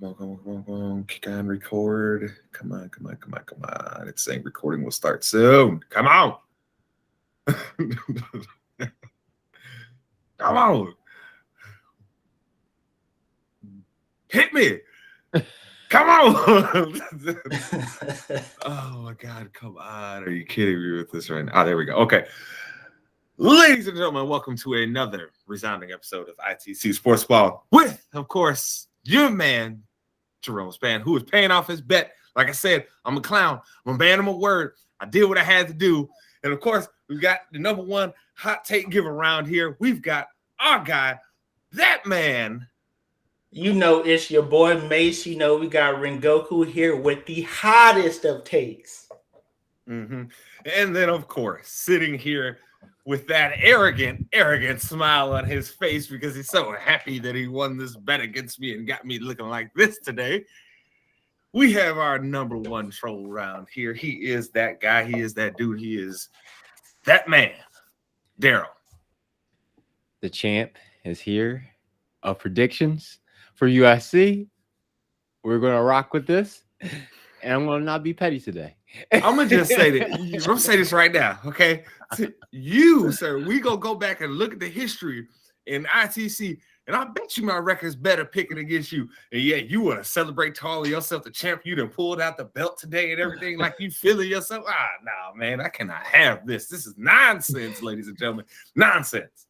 on. Kick on, record. Come on. It's saying recording will start soon. Come on. Come on. Hit me. Come on. Oh, my God. Come on. Are you kidding me with this right now? Oh, there we go. Okay. Ladies and gentlemen, welcome to another resounding episode of ITC Sportsball with, of course, your man, Jerome, who is paying off his bet. Like I said, I'm a clown. I'm a man of my word. I did what I had to do. And, of course, we've got the number one hot take giver around here. We've got our guy, that man. You know, it's your boy Mace. You know, we got Rengoku here with the hottest of takes. Mm-hmm. And then, of course, sitting here with that arrogant smile on his face because he's so happy that he won this bet against me and got me looking like this today. We have our number one troll around here. He is that guy. He is that dude. He is that man, Darrell. The champ is here. Of predictions for USC. We're going to rock with this. And I'm going to not be petty today. I'm going to just say that. I'm going to say this right now, okay? You, sir, we going to go back and look at the history in ITC, and I bet you my record's better picking against you. And yeah, you want to celebrate to all of yourself, the champ. You done pulled out the belt today and everything like you feeling yourself. No, man, I cannot have this. This is nonsense, ladies and gentlemen. Nonsense.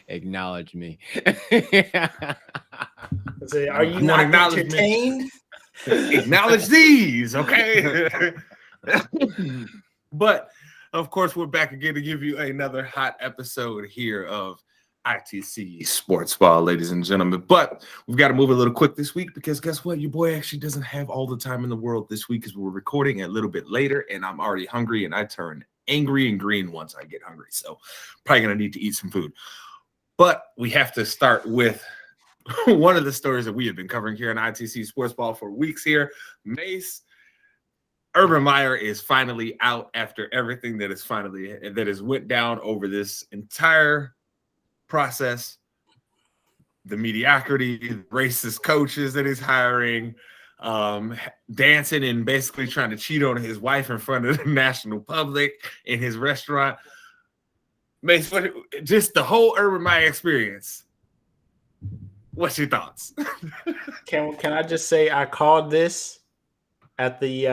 Acknowledge me. Are you not entertained? Acknowledge these, okay? But of course, we're back again to give you another hot episode here of ITC Sportsball, ladies and gentlemen. But we've got to move a little quick this week because guess what? Your boy actually doesn't have all the time in the world this week because we're recording a little bit later, and I'm already hungry, and I turn angry and green once I get hungry. So probably going to need to eat some food. But we have to start with one of the stories that we have been covering here on ITC Sportsball for weeks here. Mace, Urban Meyer is finally out after everything that has went down over this entire process. The mediocrity, the racist coaches that he's hiring, dancing and basically trying to cheat on his wife in front of the national public in his restaurant. Mace, just the whole Urban Meyer experience. What's your thoughts? Can I just say I called this at the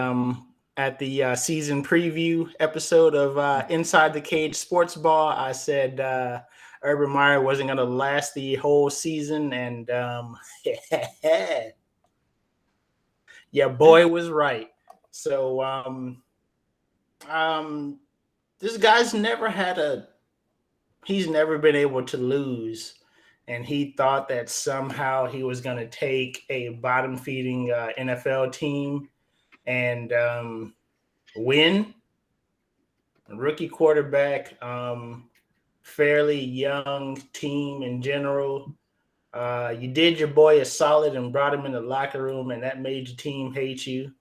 season preview episode of Inside the Cage Sportsball. I said Urban Meyer wasn't going to last the whole season, and yeah, boy was right. So this guy's he's never been able to lose. And he thought that somehow he was going to take a bottom-feeding NFL team and win. A rookie quarterback, fairly young team in general. You did your boy a solid and brought him in the locker room, and that made your team hate you.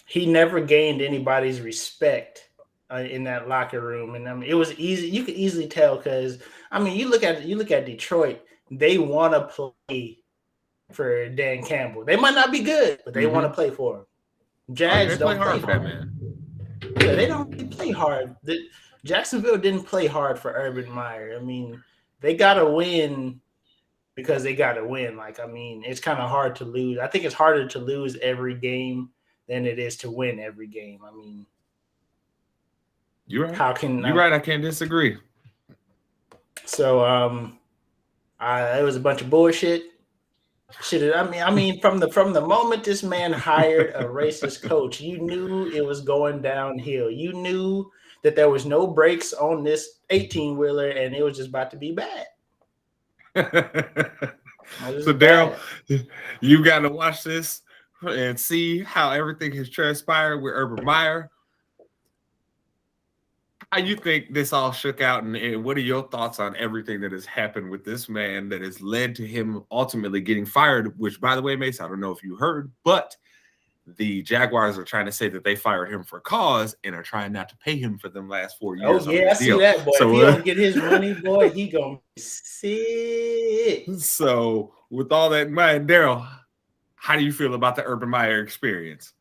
He never gained anybody's respect in that locker room, and I mean, it was easy. You could easily tell because I mean, you look at Detroit. They want to play for Dan Campbell. They might not be good, but they want to play for him. Jags don't play hard, man. Yeah, they don't play hard. Jacksonville didn't play hard for Urban Meyer. I mean, they got to win because they got to win. Like, I mean, it's kind of hard to lose. I think it's harder to lose every game than it is to win every game. I mean. You're right. You're right. I can't disagree. So, it was a bunch of bullshit. I mean, from the moment this man hired a racist coach, you knew it was going downhill. You knew that there was no brakes on this 18-wheeler, and it was just about to be bad. So, Darrell, you got to watch this and see how everything has transpired with Urban Meyer. How you think this all shook out, and what are your thoughts on everything that has happened with this man that has led to him ultimately getting fired, which, by the way, Mace, I don't know if you heard, but the Jaguars are trying to say that they fired him for cause and are trying not to pay him for them last 4 years. Oh yeah, I see that, boy. So, if he don't get his money, boy, he gonna be sick. So with all that in mind, Darrell, how do you feel about the Urban Meyer experience?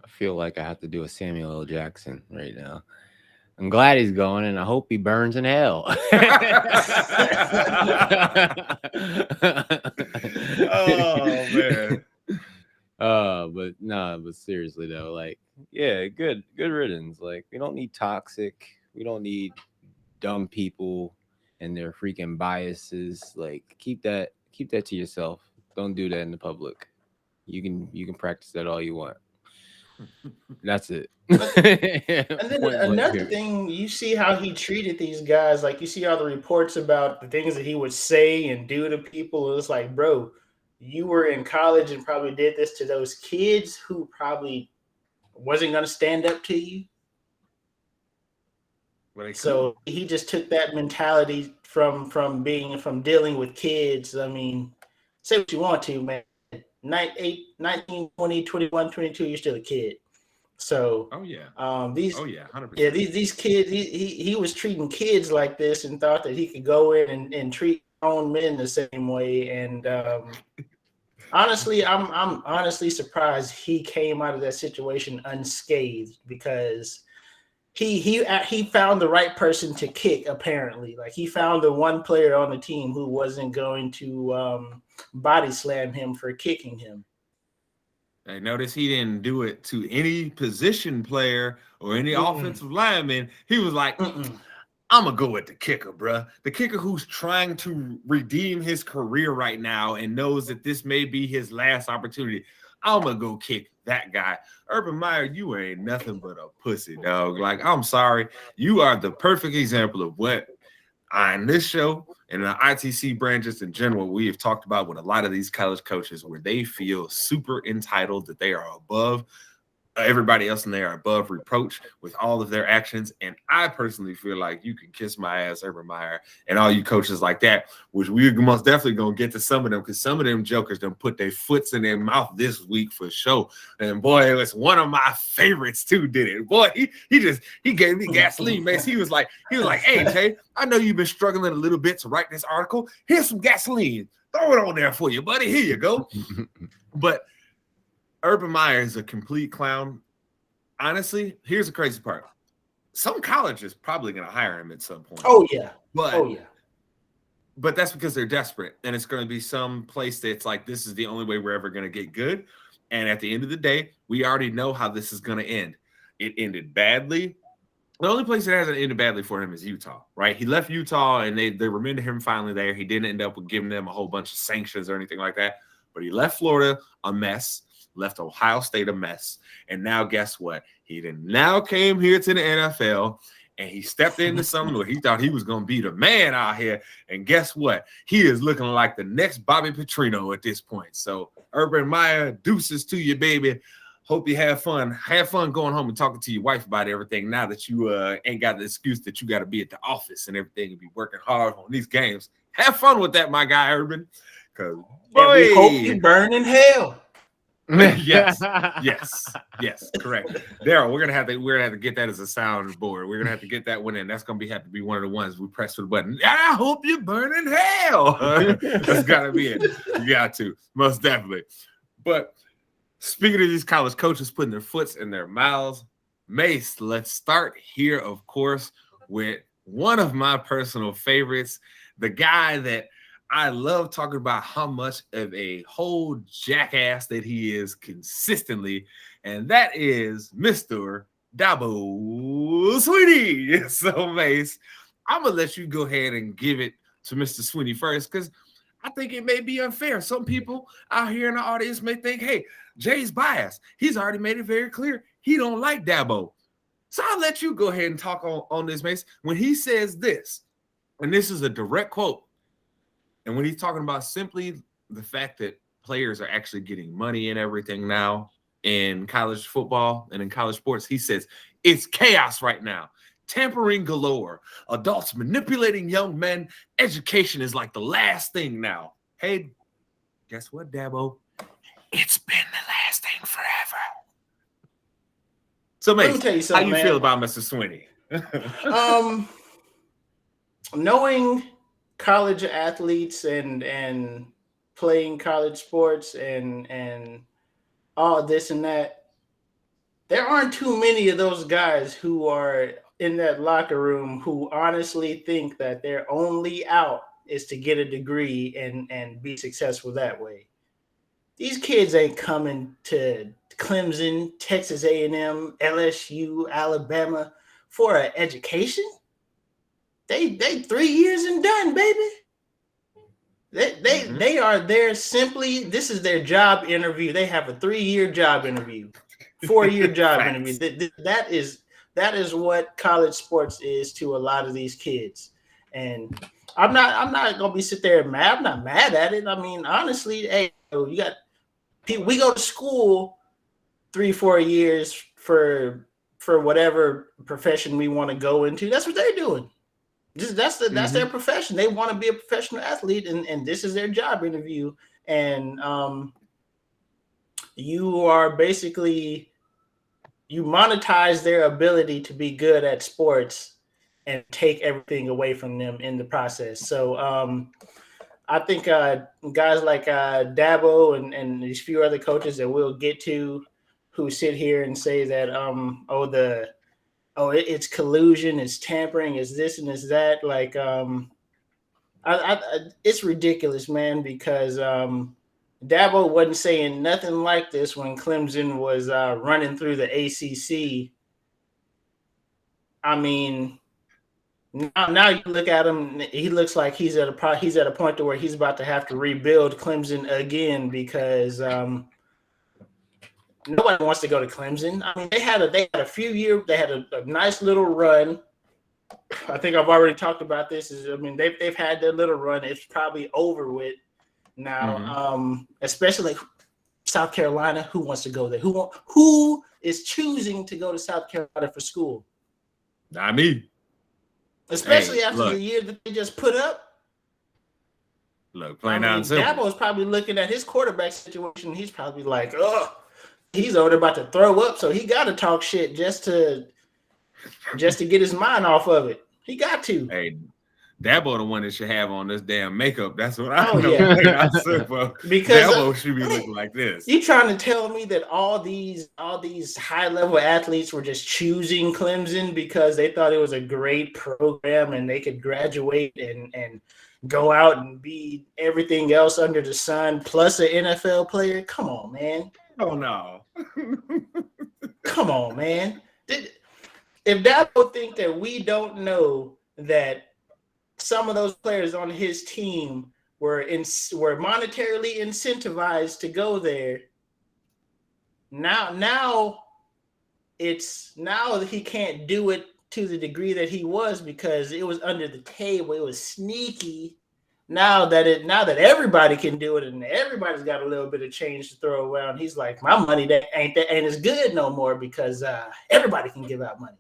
I feel like I have to do a Samuel L. Jackson right now. I'm glad he's going, and I hope he burns in hell. Oh man. But seriously though, like, yeah, good riddance. Like, we don't need toxic, we don't need dumb people and their freaking biases. Like, keep that to yourself. Don't do that in the public. You can practice that all you want. That's it. And then another thing, you see how he treated these guys. Like, you see all the reports about the things that he would say and do to people. It's like, bro, you were in college and probably did this to those kids who probably wasn't going to stand up to you. So he just took that mentality from dealing with kids. I mean, say what you want to, man. 19, 20, 21, 22, you're still a kid. So, 100%. These kids, he was treating kids like this and thought that he could go in and treat grown men the same way. And honestly, I'm honestly surprised he came out of that situation unscathed, because he found the right person to kick. Apparently, like, he found the one player on the team who wasn't going to body slam him for kicking him. I notice he didn't do it to any position player or any offensive lineman. He was like, I'm going to go with the kicker, bruh. The kicker who's trying to redeem his career right now and knows that this may be his last opportunity. I'm going to go kick that guy. Urban Meyer, you ain't nothing but a pussy, dog. Like, I'm sorry. You are the perfect example of what on this show and the ITC branches in general, we have talked about with a lot of these college coaches, where they feel super entitled that they are above everybody else and they are above reproach with all of their actions. And I personally feel like you can kiss my ass, Urban Meyer, and all you coaches like that, which we're most definitely going to get to some of them, because some of them jokers done put their foots in their mouth this week for sure. And boy, it was one of my favorites too, did it. Boy, he gave me gasoline, man. He was like, hey, Jay, I know you've been struggling a little bit to write this article. Here's some gasoline. Throw it on there for you, buddy. Here you go. But Urban Meyer is a complete clown. Honestly, here's the crazy part. Some college is probably going to hire him at some point. Oh, yeah. But that's because they're desperate. And it's going to be some place that's like, this is the only way we're ever going to get good. And at the end of the day, we already know how this is going to end. It ended badly. The only place that hasn't ended badly for him is Utah, right? He left Utah and they remanded him finally there. He didn't end up with giving them a whole bunch of sanctions or anything like that. But he left Florida a mess. Left Ohio State a mess. And now guess what? He now came here to the NFL and he stepped into something where he thought he was going to be the man out here. And guess what? He is looking like the next Bobby Petrino at this point. So Urban Meyer, deuces to you, baby. Hope you have fun. Have fun going home and talking to your wife about everything now that you ain't got the excuse that you got to be at the office and everything and be working hard on these games. Have fun with that, my guy, Urban. Because we hope you burn in hell. yes, correct. Darrell, we're gonna have to get that as a soundboard. We're gonna have to get that one in. That's gonna have to be one of the ones we press for the button. I hope you burn in hell. That's gotta be it. You got to, most definitely. But speaking of these college coaches putting their foots in their mouths, Mace, let's start here, of course, with one of my personal favorites, the guy that I love talking about how much of a whole jackass that he is consistently, and that is Mr. Dabo Sweeney. So, Mace, I'm going to let you go ahead and give it to Mr. Sweeney first, because I think it may be unfair. Some people out here in the audience may think, hey, Jay's biased. He's already made it very clear he don't like Dabo. So I'll let you go ahead and talk on this, Mace. When he says this, and this is a direct quote, and when he's talking about simply the fact that players are actually getting money and everything now in college football and in college sports, he says, it's chaos right now. Tampering galore. Adults manipulating young men. Education is like the last thing now. Hey, guess what, Dabo? it's been the last thing forever. So, Let Mace, me tell you how something, you man. feel about Mr. Sweeney? Knowing college athletes and playing college sports and all this and that, there aren't too many of those guys who are in that locker room who honestly think that their only out is to get a degree and be successful that way. These kids ain't coming to Clemson, Texas A&M, LSU, Alabama for an education. They 3 years and done, baby. They are there simply. This is their job interview. They have a 3-year job interview, 4-year job interview. That is what college sports is to a lot of these kids. And I'm not gonna be sit there mad. I'm not mad at it. I mean, honestly, hey, you got people. We go to school 3-4 years for whatever profession we want to go into. That's what they're doing. That's their profession. They want to be a professional athlete, and this is their job interview. And you are basically, you monetize their ability to be good at sports and take everything away from them in the process. So I think guys like Dabo and these few other coaches that we'll get to, who sit here and say that it's collusion, it's tampering, it's this and it's that. Like, it's ridiculous, man, because Dabo wasn't saying nothing like this when Clemson was running through the ACC. I mean, now you look at him, he looks like he's at a point to where he's about to have to rebuild Clemson again because nobody wants to go to Clemson. I mean, they had a few years, they had a nice little run. I think I've already talked about this. They've had their little run. It's probably over with now. Especially South Carolina. Who wants to go there? Who is choosing to go to South Carolina for school? Not me. Especially after the year that they just put up. Look, plain out and simple. Dabo is probably looking at his quarterback situation. He's probably like, oh, he's over there about to throw up, so he got to talk shit just to get his mind off of it. He got to. Hey, Dabo the one that should have on this damn makeup. That's what I know. Yeah. Because Dabo should be looking like this. You trying to tell me that all these high level athletes were just choosing Clemson because they thought it was a great program and they could graduate and go out and be everything else under the sun plus an NFL player? Come on, man. Oh no. Come on, man. If Dabo think that we don't know that some of those players on his team were monetarily incentivized to go there, now he can't do it to the degree that he was because it was under the table, it was sneaky. Now that everybody can do it and everybody's got a little bit of change to throw around, he's like, my money that ain't as good no more because everybody can give out money.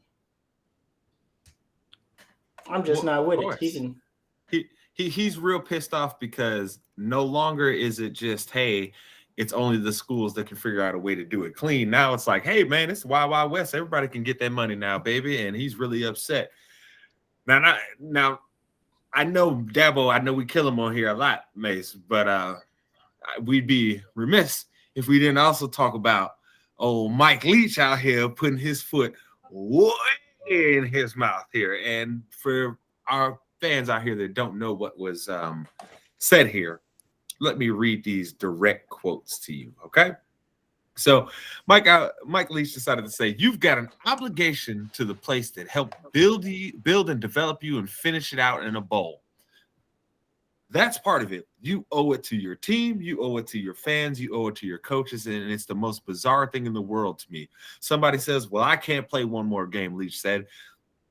I'm just not with it. He's real pissed off because no longer is it just, hey, it's only the schools that can figure out a way to do it clean. Now it's like, hey, man, it's Wild Wild West. Everybody can get that money now, baby. And he's really upset. Now, I know Dabo, I know we kill him on here a lot, Mace, but we'd be remiss if we didn't also talk about Mike Leach out here putting his foot way in his mouth here. And for our fans out here that don't know what was said here, let me read these direct quotes to you, okay? So Mike Leach decided to say, you've got an obligation to the place that helped build and develop you and finish it out in a bowl. That's part of it. You owe it to your team. You owe it to your fans. You owe it to your coaches. And it's the most bizarre thing in the world to me. Somebody says, well, I can't play one more game, Leach said.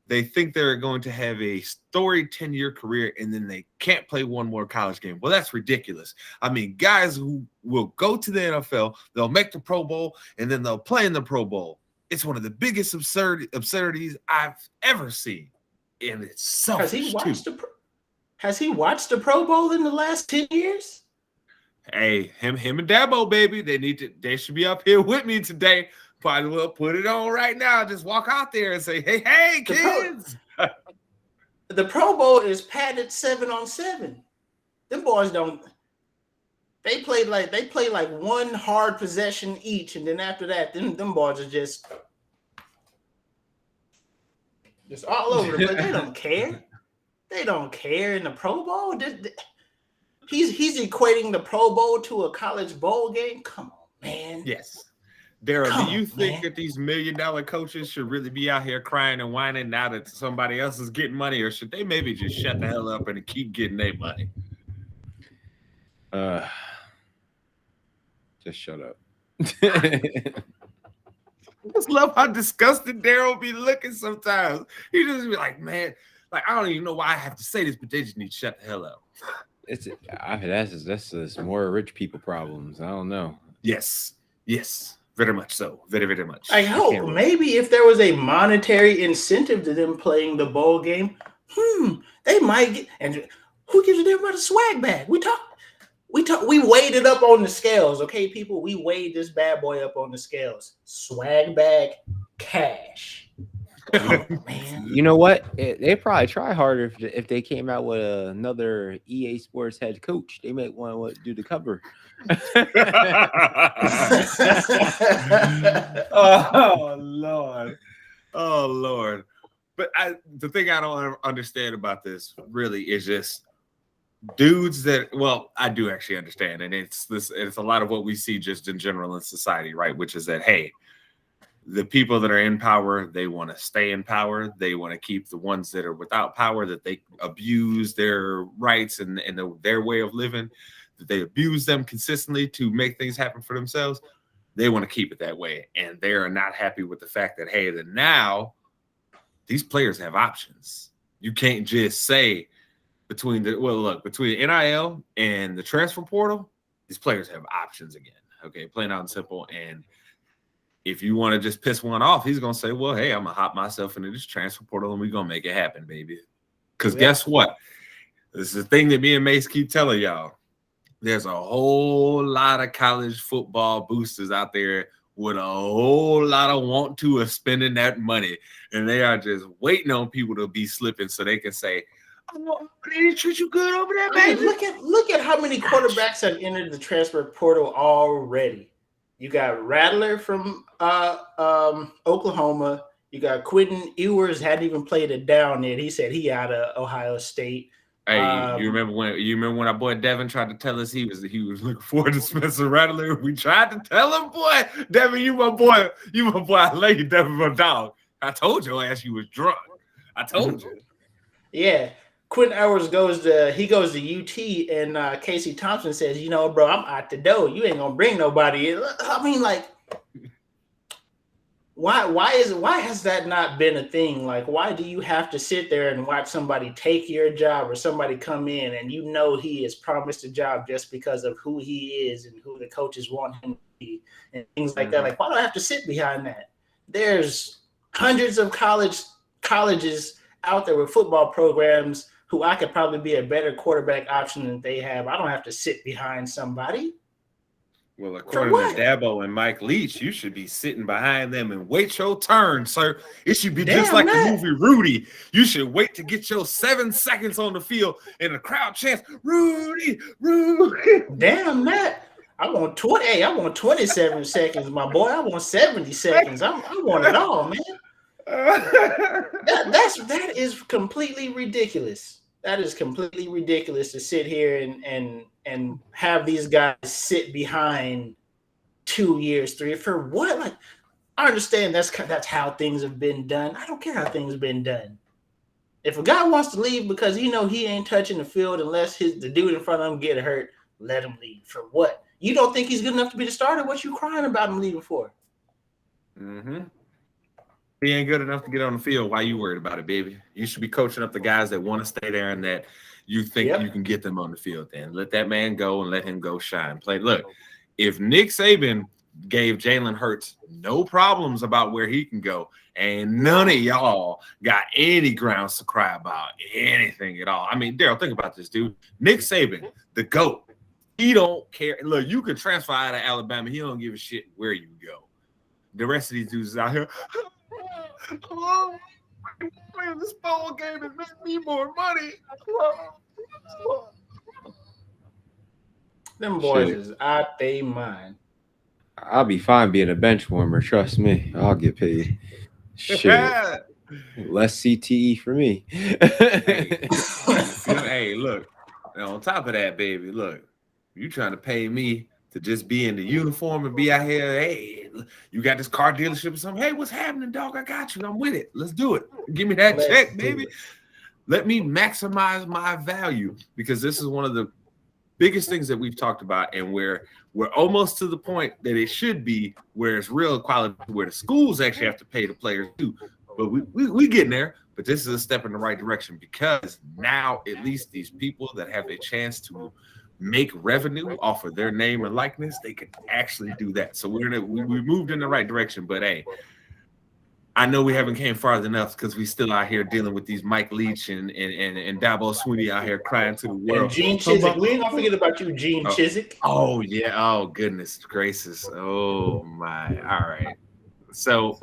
They think they're going to have a storied 10-year career and then they can't play one more college game. Well, that's ridiculous. I mean, guys who will go to the NFL, they'll make the Pro Bowl, and then they'll play in the Pro Bowl. It's one of the biggest absurdities I've ever seen. And it's selfish, Has he watched the Pro Bowl in the last 10 years? Hey, him and Dabo, baby, they should be up here with me today. Probably will put it on right now. Just walk out there and say, hey, kids. The Pro Bowl is padded 7-on-7. Them boys don't. They play like one hard possession each, and then after that, them boys are just all over the place. They don't care. They don't care in the Pro Bowl. He's equating the Pro Bowl to a college bowl game. Come on, man. Yes. Darrell, do you think that these $1 million coaches should really be out here crying and whining now that somebody else is getting money, or should they maybe just shut the hell up and keep getting their money? Just shut up. I just love how disgusted Darrell be looking sometimes. He just be like, man, like, I don't even know why I have to say this, but they just need to shut the hell up. That's just more rich people problems. I don't know. Yes, very much so. Very, very much. I hope maybe if there was a monetary incentive to them playing the bowl game, they might get. And who gives a damn about a swag bag? We weighed it up on the scales, okay, people. We weighed this bad boy up on the scales. Swag bag, cash. Oh, man. You know what? They probably try harder if they came out with another EA Sports head coach. They might want to do the cover. Oh Lord. But the thing I don't understand about this really is just dudes that, well, I do actually understand, and it's a lot of what we see just in general in society, right? Which is that, hey, the people that are in power, they want to stay in power. They want to keep the ones that are without power, that they abuse their rights and their way of living, that they abuse them consistently to make things happen for themselves. They want to keep it that way. And they are not happy with the fact that, hey, that now these players have options. You can't just say between NIL and the transfer portal, these players have options again. Okay, plain out and simple. And if you want to just piss one off, he's going to say, well, hey, I'm going to hop myself into this transfer portal and we're going to make it happen, baby. Because guess what? This is the thing that me and Mace keep telling y'all. There's a whole lot of college football boosters out there with a whole lot of want to of spending that money. And they are just waiting on people to be slipping so they can say, oh, they treat you good over there, baby. Look at how many quarterbacks have entered the transfer portal already. You got Rattler from Oklahoma. You got Quentin Ewers, hadn't even played it down yet. He said he out of Ohio State. Hey, you remember when our boy Devin tried to tell us he was looking forward to Spencer Rattler? We tried to tell him, boy, Devin, you my boy. I love you, Devin, my dog. I told your ass you was drunk. I told you. Yeah. Quentin Ewers goes to UT, and Casey Thompson says, bro, I'm out the door. You ain't gonna bring nobody in. I mean, like, why has that not been a thing? Like, why do you have to sit there and watch somebody take your job or somebody come in and he is promised a job just because of who he is and who the coaches want him to be and things like that? Like, why do I have to sit behind that? There's hundreds of colleges out there with football programs who I could probably be a better quarterback option than they have. I don't have to sit behind somebody. Well, according to Dabo and Mike Leach, you should be sitting behind them and wait your turn, sir. It should be just like the movie Rudy. You should wait to get your 7 seconds on the field and the crowd chants, Rudy, Rudy. Damn that. I want 20. Hey, I want 27 seconds, my boy. I want 70 seconds. I want it all, man. That is completely ridiculous. That is completely ridiculous to sit here and have these guys sit behind 2 years, 3 for what? Like, I understand that's how things have been done. I don't care how things have been done. If a guy wants to leave because he ain't touching the field unless the dude in front of him get hurt, let him leave. For what? You don't think he's good enough to be the starter? What you crying about him leaving for? Mm-hmm. He ain't good enough to get on the field. Why you worried about it, baby? You should be coaching up the guys that want to stay there and that you think you can get them on the field. Then let that man go and let him go shine. Play. Look, if Nick Saban gave Jalen Hurts no problems about where he can go, and none of y'all got any grounds to cry about anything at all. I mean, Darrell, think about this, dude. Nick Saban, the GOAT, He don't care. Look, you can transfer out of Alabama. He don't give a shit where you go. The rest of these dudes is out here. Oh, man, this bowl game is making me more money. Them boys Shit. is out they mind. I'll be fine being a bench warmer. Trust me, I'll get paid. Shit, less CTE for me. Hey, look. And on top of that, baby, look, you trying to pay me to just be in the uniform and be out here. Hey, you got this car dealership or something. Hey, what's happening, dog? I got you. I'm with it. Let's do it. Give me that check, baby. Let me maximize my value, because this is one of the biggest things that we've talked about, and where we're almost to the point that it should be, where it's real equality, where the schools actually have to pay the players too. But we getting there. But this is a step in the right direction, because now at least these people that have a chance to make revenue off of their name and likeness, they can actually do that. So we moved in the right direction. But hey, I know we haven't came far enough, because we still out here dealing with these Mike Leach and Dabo Sweeney out here crying to the world. And Gene Gisek. We ain't gonna forget about you, Gene Gisek. Oh yeah. Oh goodness gracious. Oh my. All right. So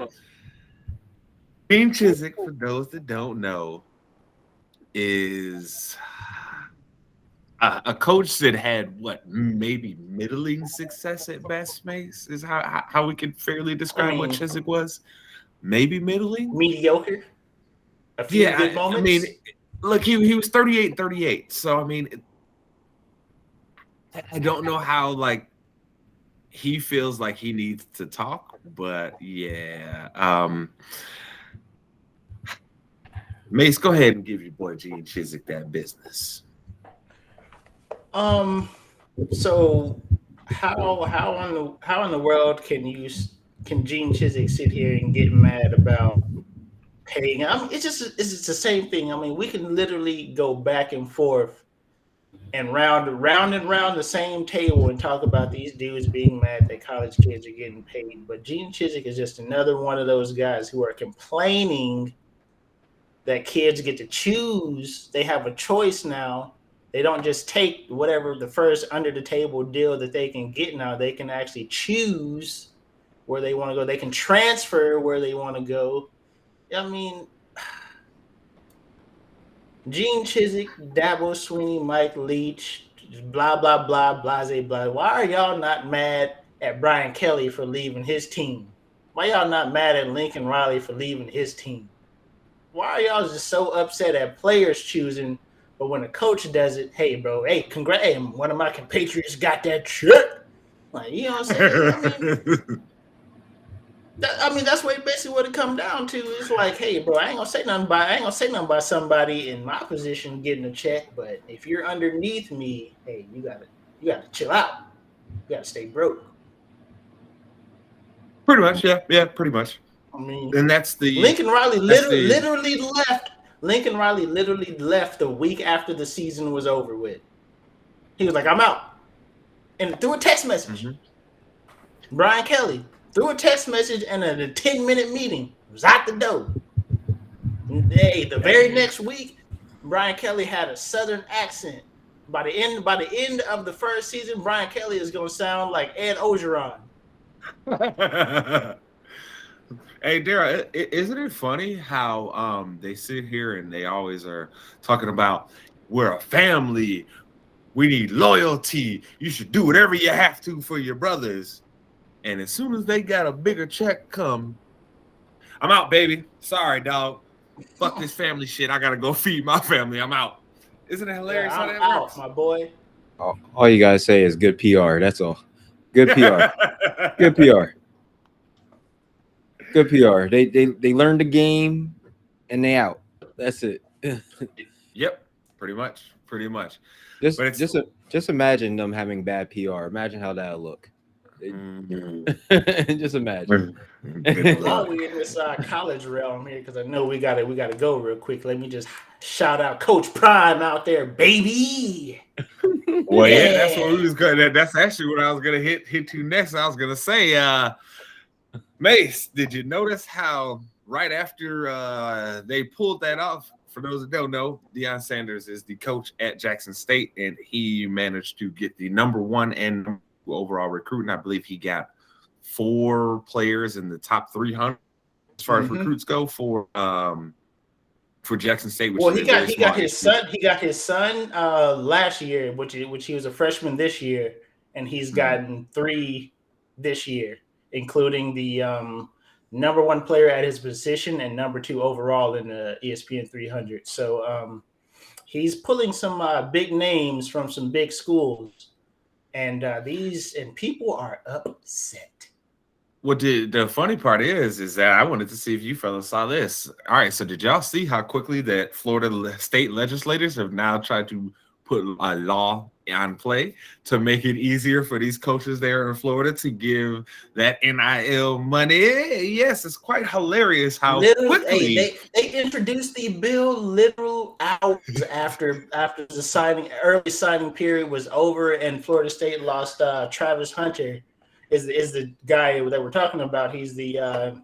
Gene Gisek, for those that don't know, is a coach that had maybe middling success at best. Mace is how we can fairly describe what Gisek was. Maybe middling, mediocre. A few good moments. I mean, look, he was 38. So I mean, I don't know how he feels like he needs to talk, but yeah. Mace, go ahead and give your boy Gene Gisek that business. So how in the world can Gene Gisek sit here and get mad about paying? I mean, it's the same thing. I mean, we can literally go back and forth and round the same table and talk about these dudes being mad that college kids are getting paid. But Gene Gisek is just another one of those guys who are complaining that kids get to choose. They have a choice now. They don't just take whatever the first under the table deal that they can get now. They can actually choose where they want to go. They can transfer where they want to go. I mean, Gene Gisek, Dabo Sweeney, Mike Leach, blah, blah, blah, blase, blah. Why are y'all not mad at Brian Kelly for leaving his team? Why y'all not mad at Lincoln Riley for leaving his team? Why are y'all just so upset at players choosing, but when a coach does it, hey, bro, hey, congrats, hey, one of my compatriots got that check. Like, you know what I'm saying? I mean, that's basically what it comes down to. It's like, hey, bro, I ain't gonna say nothing about somebody in my position getting a check, but if you're underneath me, hey, you gotta chill out. You gotta stay broke. Pretty much, yeah, pretty much. I mean, and that's the Lincoln Riley literally left. Lincoln Riley literally left the week after the season was over with. He was like, I'm out. And through a text message. Mm-hmm. Brian Kelly, through a text message and a 10-minute meeting, was out the door. Hey, the very next week, Brian Kelly had a Southern accent. By the end of the first season, Brian Kelly is going to sound like Ed Ogeron. Hey, Darrell, isn't it funny how they sit here and they always are talking about we're a family, we need loyalty, you should do whatever you have to for your brothers, and as soon as they got a bigger check come, I'm out, baby. Sorry, dog. Fuck this family shit. I gotta go feed my family. I'm out. Isn't it hilarious how that works? My boy. All you gotta say is good PR. That's all. Good PR. Good PR. Good PR. They learned the game and they out. That's it. Yep. Pretty much. Just imagine them having bad PR. Imagine how that'll look. Just imagine. While we in this college realm here, because I know we gotta go real quick. Let me just shout out Coach Prime out there, baby. Well, yeah, that's what we was gonna. That's actually what I was gonna hit to next. I was gonna say, Mace, did you notice how right after they pulled that off for those that don't know, Deion Sanders is the coach at Jackson State, and he managed to get the number 1 and number 2 overall recruit. And I believe he got 4 players in the top 300 as far as recruits go for Jackson State. Which he got his son. He got his son last year, which he was a freshman this year, and he's gotten 3 this year, including the number 1 player at his position and number 2 overall in the ESPN 300. So he's pulling some big names from some big schools, and people are upset. Well, the funny part is that I wanted to see if you fellas saw this. All right, so did y'all see how quickly that Florida state legislators have now tried to put a law on play to make it easier for these coaches there in Florida to give that NIL money? Yes, it's quite hilarious how quickly they introduced the bill literal hours after the early signing period was over, and Florida State lost Travis Hunter. Is the guy that we're talking about. He's the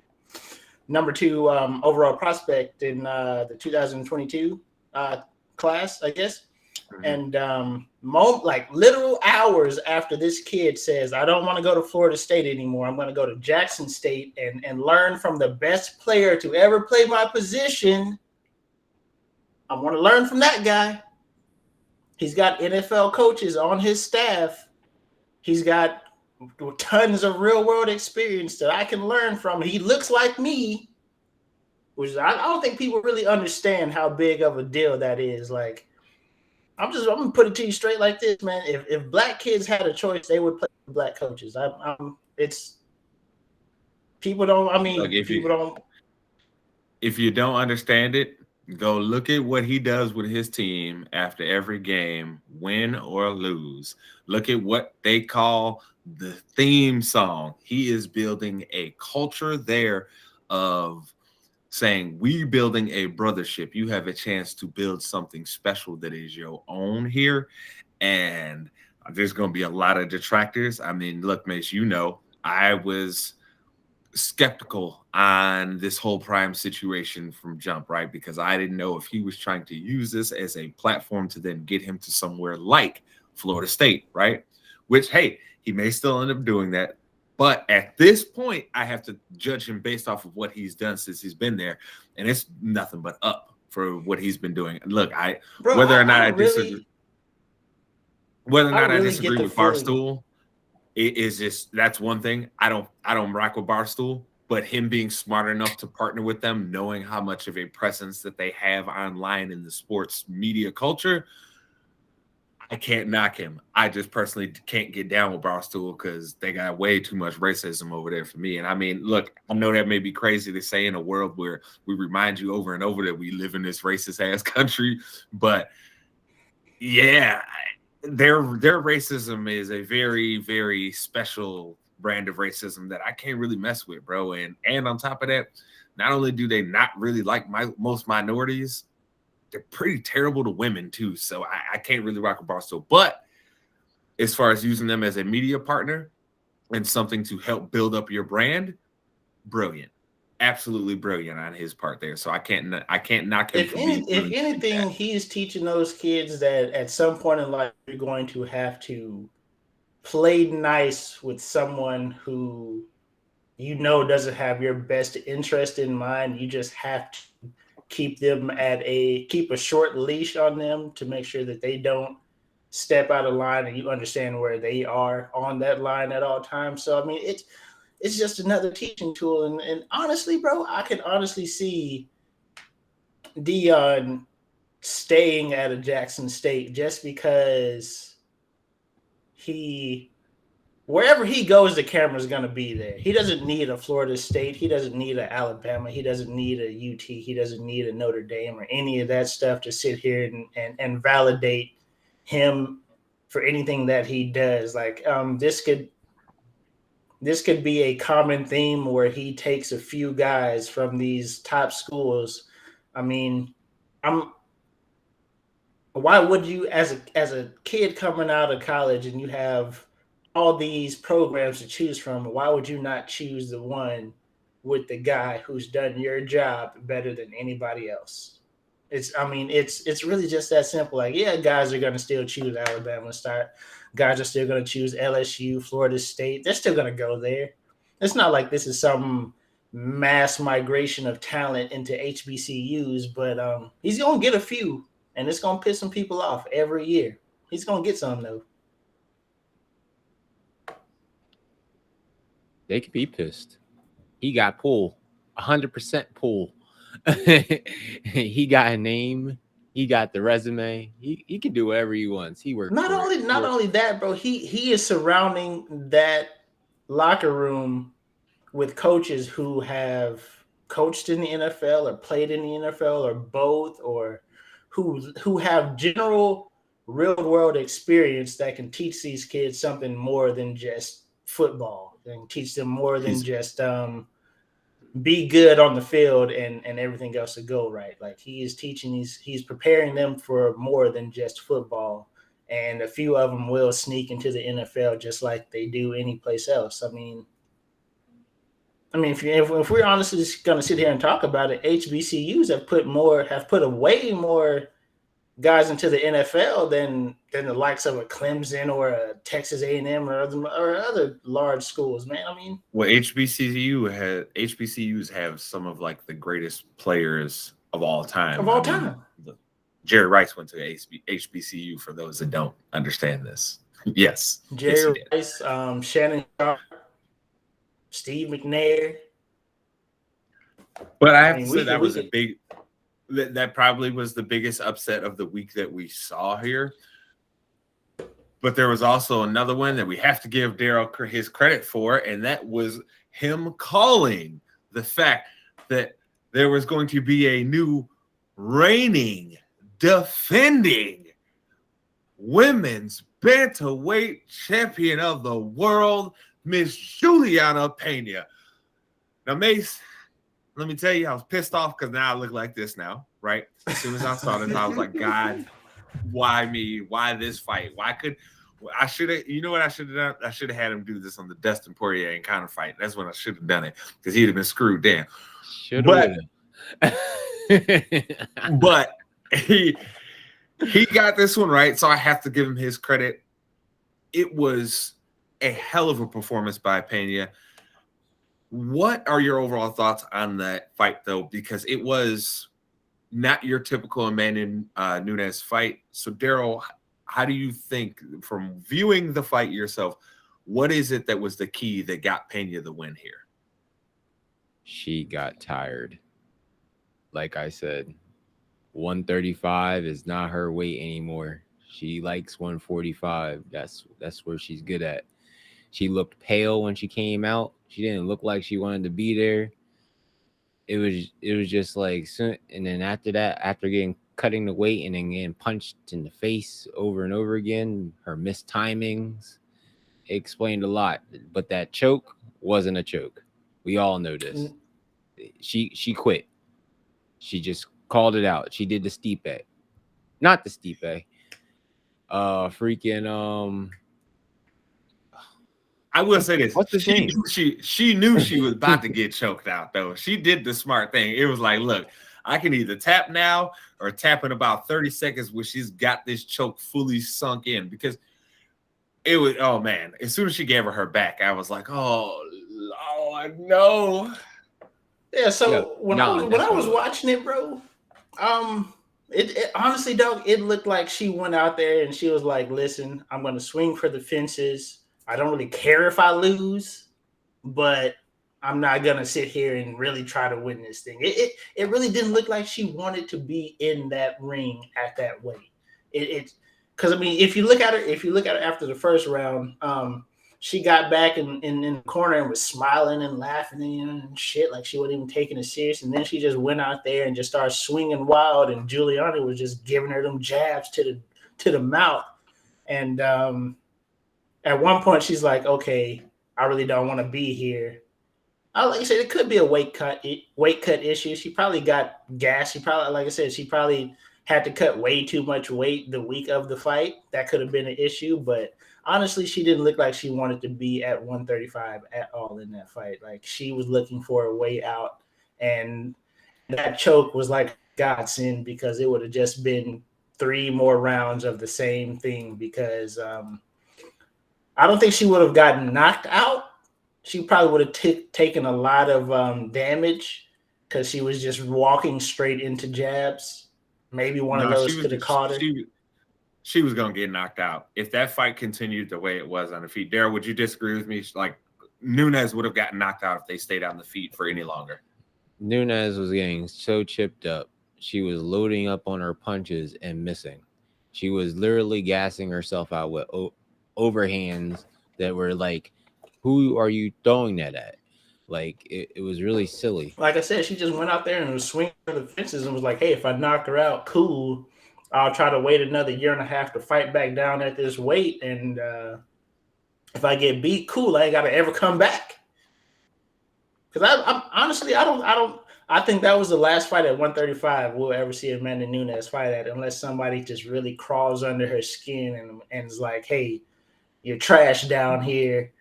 number 2 overall prospect in the 2022 class, I guess. And literal hours after this kid says, I don't want to go to Florida State anymore. I'm going to go to Jackson State and learn from the best player to ever play my position. I want to learn from that guy. He's got NFL coaches on his staff. He's got tons of real world experience that I can learn from. He looks like me, which I don't think people really understand how big of a deal that is. Like, I'm gonna put it to you straight like this, man. If black kids had a choice, they would play with black coaches. It's people don't. I mean, Look, people don't. If you don't understand it, go look at what he does with his team after every game, win or lose. Look at what they call the theme song. He is building a culture there of saying, we building a brothership. You have a chance to build something special that is your own here. And there's going to be a lot of detractors. I mean, look, Mace, I was skeptical on this whole Prime situation from jump, right? Because I didn't know if he was trying to use this as a platform to then get him to somewhere like Florida State, right? Which, hey, he may still end up doing that. But at this point, I have to judge him based off of what he's done since he's been there. And it's nothing but up for what he's been doing. Look, whether or not I disagree with Barstool, it is just, that's one thing. I don't rock with Barstool, but him being smart enough to partner with them, knowing how much of a presence that they have online in the sports media culture, I can't knock him. I just personally can't get down with Barstool because they got way too much racism over there for me. And I mean, look, I know that may be crazy to say in a world where we remind you over and over that we live in this racist ass country, but yeah, their racism is a very, very special brand of racism that I can't really mess with, bro. And on top of that, not only do they not really like most minorities, they're pretty terrible to women too. So I can't really rock with Barstool. But as far as using them as a media partner and something to help build up your brand, brilliant. Absolutely brilliant on his part there. So I can't knock him. If anything, he's teaching those kids that at some point in life you're going to have to play nice with someone who doesn't have your best interest in mind. You just have to keep a short leash on them to make sure that they don't step out of line, and you understand where they are on that line at all times. So I mean, it's just another teaching tool, and honestly, bro, I can honestly see Deion staying at a Jackson State just because wherever he goes, the camera's going to be there. He doesn't need a Florida State. He doesn't need an Alabama. He doesn't need a UT. He doesn't need a Notre Dame or any of that stuff to sit here and validate him for anything that he does. Like, this could be a common theme where he takes a few guys from these top schools. I mean, why would you, as a kid coming out of college and you have all these programs to choose from, why would you not choose the one with the guy who's done your job better than anybody else? It's really just that simple. Like, yeah, guys are gonna still choose Alabama to start. Guys are still gonna choose LSU, Florida State. They're still gonna go there. It's not like this is some mass migration of talent into HBCUs, but he's gonna get a few, and it's gonna piss some people off every year. He's gonna get some though. They could be pissed. He got pulled, 100% pulled. He got a name. He got the resume. He can do whatever he wants. He worked. Not only that, bro. He is surrounding that locker room with coaches who have coached in the NFL or played in the NFL or both, or who have general real world experience that can teach these kids something more than just football, and teach them more than just be good on the field and everything else to go right. Like, he is teaching he's preparing them for more than just football. And a few of them will sneak into the NFL just like they do any place else. I mean, if we're honestly just going to sit here and talk about it, HBCUs have put way more guys into the NFL than the likes of a Clemson or a Texas A&M or other large schools, man. I mean, well, HBCUs have some of like the greatest players of all time. Of all time. Jerry Rice went to HBCU, for those that don't understand this. Yes. Jerry Rice, Shannon Sharp, Steve McNair. But I have to say that probably was the biggest upset of the week that we saw here. But there was also another one that we have to give Darrell his credit for, and that was him calling the fact that there was going to be a new reigning, defending women's bantamweight champion of the world, Miss Juliana Pena. Now, Mace, let me tell you, I was pissed off because now I look like this now, right? As soon as I saw this, I was like, God, why me? Why this fight? I should have, you know what I should have done? I should have had him do this on the Dustin Poirier encounter fight. That's when I should have done it, because he'd have been screwed down. But he got this one right, so I have to give him his credit. It was a hell of a performance by Pena. What are your overall thoughts on that fight, though? Because it was not your typical Amanda Nunes fight. So, Darrell, how do you think, from viewing the fight yourself, what is it that was the key that got Pena the win here? She got tired. Like I said, 135 is not her weight anymore. She likes 145. That's where she's good at. She looked pale when she came out. She didn't look like she wanted to be there. It was just like, and then after that, after cutting the weight and then getting punched in the face over and over again, her missed timings, it explained a lot. But that choke wasn't a choke. We all know this. She quit. She just called it out. She did the Stipe. Not the Stipe. I will say this. What's the name? She knew she was about to get choked out, though. She did the smart thing. It was like, look, I can either tap now or tap in about 30 seconds where she's got this choke fully sunk in, because it was, oh man, as soon as she gave her back, I was like, oh no. Yeah, so when I was watching it, bro, it honestly, dog, it looked like she went out there and she was like, listen, I'm going to swing for the fences. I don't really care if I lose, but I'm not going to sit here and really try to win this thing. It really didn't look like she wanted to be in that ring at that weight. Because, I mean, if you look at her after the first round, she got back in the corner and was smiling and laughing and shit, like she wasn't even taking it serious. And then she just went out there and just started swinging wild, and Juliana was just giving her them jabs to the mouth. And at one point, she's like, okay, I really don't want to be here. Like I said, it could be a weight cut issue. She probably got gas. She probably had to cut way too much weight the week of the fight. That could have been an issue. But honestly, she didn't look like she wanted to be at 135 at all in that fight. Like, she was looking for a way out. And that choke was like godsend because it would have just been 3 more rounds of the same thing because I don't think she would have gotten knocked out. She probably would have taken a lot of damage because she was just walking straight into jabs. Maybe one of those could have caught her. She was going to get knocked out. If that fight continued the way it was on the feet, Darrell, would you disagree with me? Like, Nunes would have gotten knocked out if they stayed on the feet for any longer. Nunes was getting so chipped up. She was loading up on her punches and missing. She was literally gassing herself out with overhands that were like, who are you throwing that at? Like, it was really silly. Like I said, she just went out there and was swinging for the fences and was like, hey, if I knock her out, cool. I'll try to wait another 1.5 years to fight back down at this weight. And if I get beat, cool. I ain't got to ever come back. Because I'm honestly, I think that was the last fight at 135 we'll ever see Amanda Nunes fight at, unless somebody just really crawls under her skin and is like, hey, you're trash down here.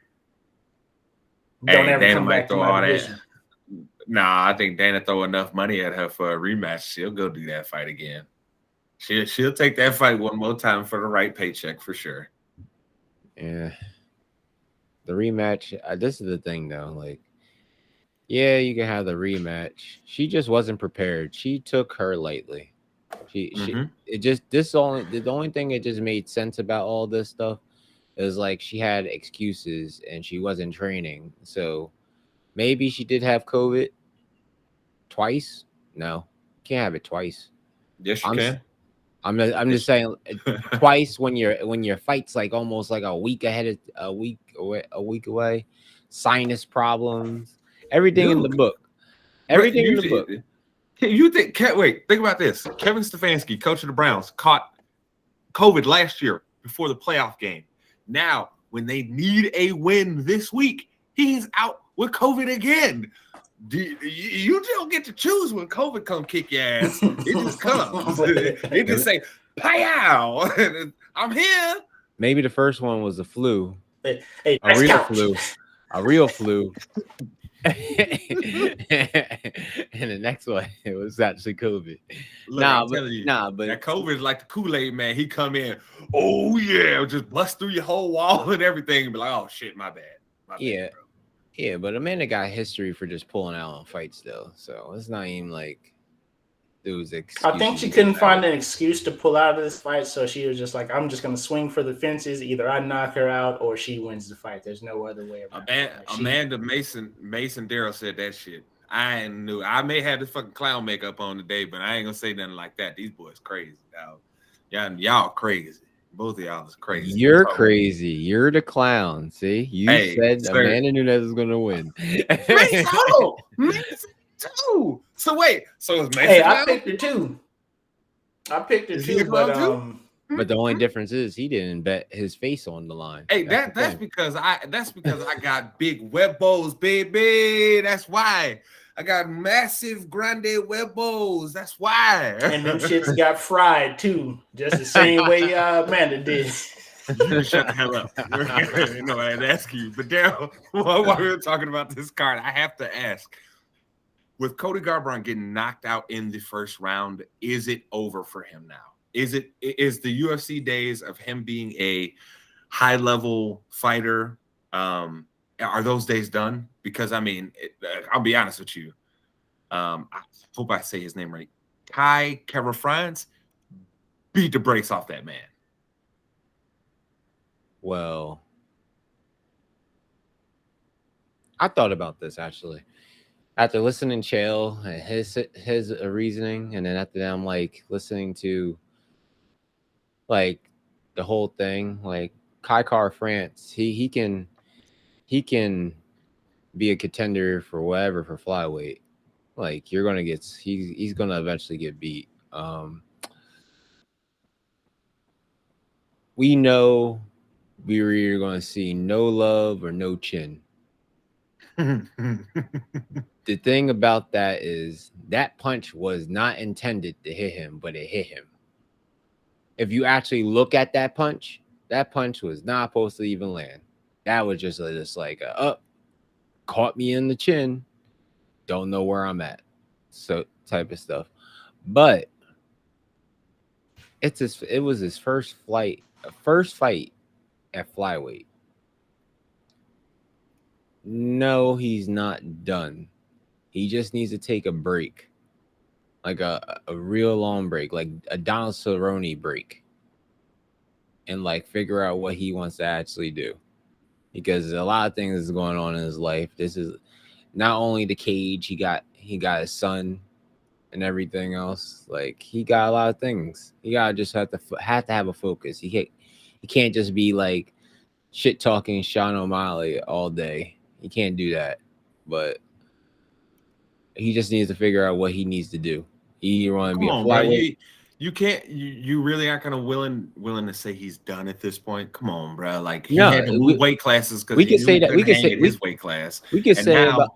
Don't ever Dana come back to my division. Nah, I think Dana throw enough money at her for a rematch. She'll go do that fight again. She'll take that fight one more time for the right paycheck for sure. Yeah. The rematch, this is the thing though, like, yeah, you can have the rematch. She just wasn't prepared. She took her lightly. The only thing that just made sense about all this stuff is like she had excuses and she wasn't training. So maybe she did have COVID twice. No, can't have it twice. Yes, you can. I'm just saying twice when your fight's like almost like a week away. Sinus problems, everything in the book. Everything in the book. You think? Think about this. Kevin Stefanski, coach of the Browns, caught COVID last year before the playoff game. Now, when they need a win this week, he's out with COVID again. You don't get to choose when COVID come kick your ass. It just comes. It just say, "Pow!" I'm here. Maybe the first one was the flu, a real flu. And the next one, it was actually COVID. But that COVID is like the Kool-Aid man. He come in, oh yeah, just bust through your whole wall and everything, and be like, oh shit, my bad. Yeah, bro. Yeah, but Amanda got history for just pulling out on fights though, so it's not even like there was excuses. I think she couldn't find an excuse to pull out of this fight, so she was just like, I'm just gonna swing for the fences. Either I knock her out or she wins the fight. There's no other way around it. Amanda Mason Darrell said that shit. I knew. I may have the fucking clown makeup on today, but I ain't gonna say nothing like that. These boys crazy, dog. Y'all crazy. Both of y'all is crazy. You're crazy. You're the clown. See, you said Amanda Nunes is gonna win. Mason too. So wait. So it's Mason. Hey, I picked her too. But the only difference is he didn't bet his face on the line. Hey, that's because I got big huevos, baby. That's why. I got massive grande huevos. That's why. And them shits got fried too, just the same way Amanda did. You shut the hell up. No, I had to ask you. But Darrell, while we were talking about this card, I have to ask. With Cody Garbrandt getting knocked out in the first round, is it over for him now? Is the UFC days of him being a high-level fighter, are those days done? Because, I mean, I'll be honest with you. I hope I say his name right. Kai Kara-France beat the brakes off that man. Well, I thought about this, actually. After listening to Chael and his reasoning, and then after that, I'm, like, listening to, like, the whole thing. Like, Kai Kara-France, he can be a contender for whatever for flyweight. Like, you're gonna get he's gonna eventually get beat. We know we were either gonna see no love or no chin. The thing about that is that punch was not intended to hit him, but it hit him. If you actually look at that punch was not supposed to even land. That was just like caught me in the chin. Don't know where I'm at. So type of stuff. But it was his first fight at flyweight. No, he's not done. He just needs to take a break, like a real long break, like a Donald Cerrone break, and like figure out what he wants to actually do. Because a lot of things is going on in his life. This is not only the cage, he got his son and everything else. Like he got a lot of things. He gotta just have to have a focus. He can't just be like shit talking Sean O'Malley all day. He can't do that. But he just needs to figure out what he needs to do. He want to be a flyweight. You can't. You really aren't gonna willing to say he's done at this point. Come on, bro. Like he had to move weight classes because we can say that. We can say his weight class. We can say about.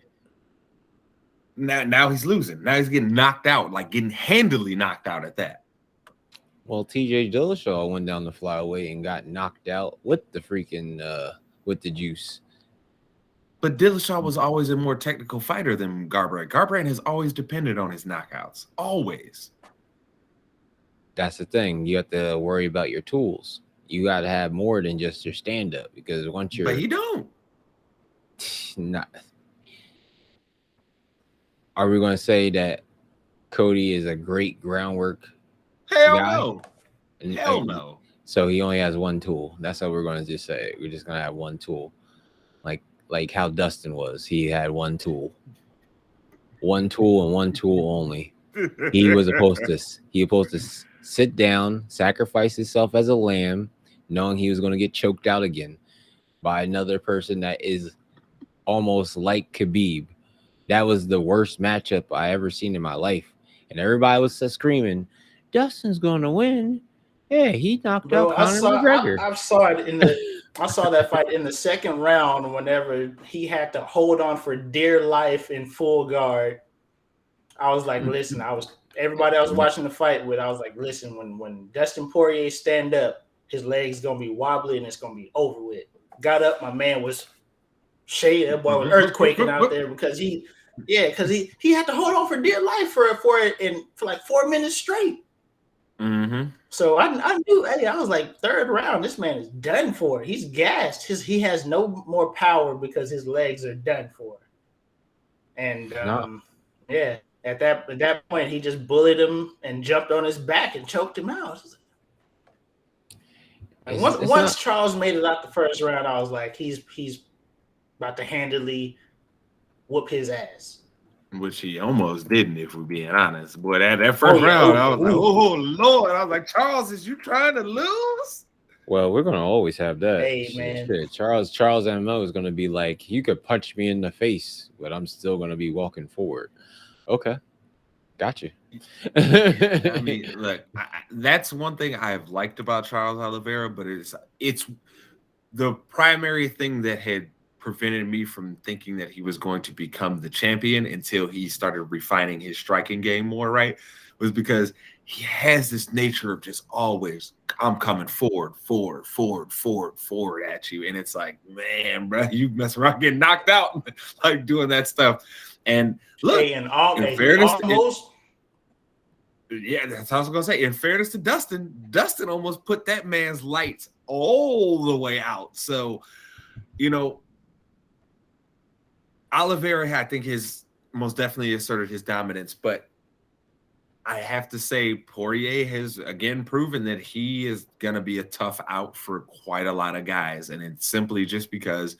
Now he's losing. Now he's getting knocked out, like getting handily knocked out at that. Well, TJ Dillashaw went down the flyweight and got knocked out with the freaking with the juice. But Dillashaw was always a more technical fighter than Garbrandt. Garbrandt has always depended on his knockouts. Always. That's the thing. You have to worry about your tools. You got to have more than just your stand-up because once you're... But you don't. Not... Are we going to say that Cody is a great groundwork Hell guy? No. Hell no. So he only has one tool. That's how we're going to just say. We're just going to have one tool. Like how Dustin was. He had one tool. One tool and one tool only. He was supposed to sit down, sacrifice himself as a lamb, knowing he was going to get choked out again by another person that is almost like Khabib. That was the worst matchup I ever seen in my life. And everybody was screaming, Dustin's going to win. Yeah, he knocked out Conor McGregor. I saw that fight in the second round whenever he had to hold on for dear life in full guard. I was like, listen, everybody I was watching the fight with, I was like, listen, when Dustin Poirier stand up, his legs gonna be wobbly and it's gonna be over with. Got up, my man was shaded, that boy was earthquaking out there because he had to hold on for dear life for like 4 minutes straight. Mm-hmm. So I knew, hey, I was like, third round, this man is done for. He's gassed. He has no more power because his legs are done for. And yeah. At that point, he just bullied him and jumped on his back and choked him out. Once Charles made it out the first round, I was like, he's about to handily whoop his ass. Which he almost didn't, if we're being honest. Boy, that first round, I was like, oh, Lord. I was like, Charles, is you trying to lose? Well, we're going to always have that. Hey, man. Shit. Charles M.O. is going to be like, you could punch me in the face, but I'm still going to be walking forward. Okay. Got you. I mean, look, that's one thing I've liked about Charles Oliveira, but it's the primary thing that had prevented me from thinking that he was going to become the champion until he started refining his striking game more, right? Was because he has this nature of just always, I'm coming forward at you. And it's like, man, bro, you mess around getting knocked out, like doing that stuff. And look, in fairness, yeah, that's what I was gonna say. In fairness to Dustin almost put that man's lights all the way out. So, Oliveira, I think, has most definitely asserted his dominance, but I have to say Poirier has again proven that he is gonna be a tough out for quite a lot of guys, and it's simply just because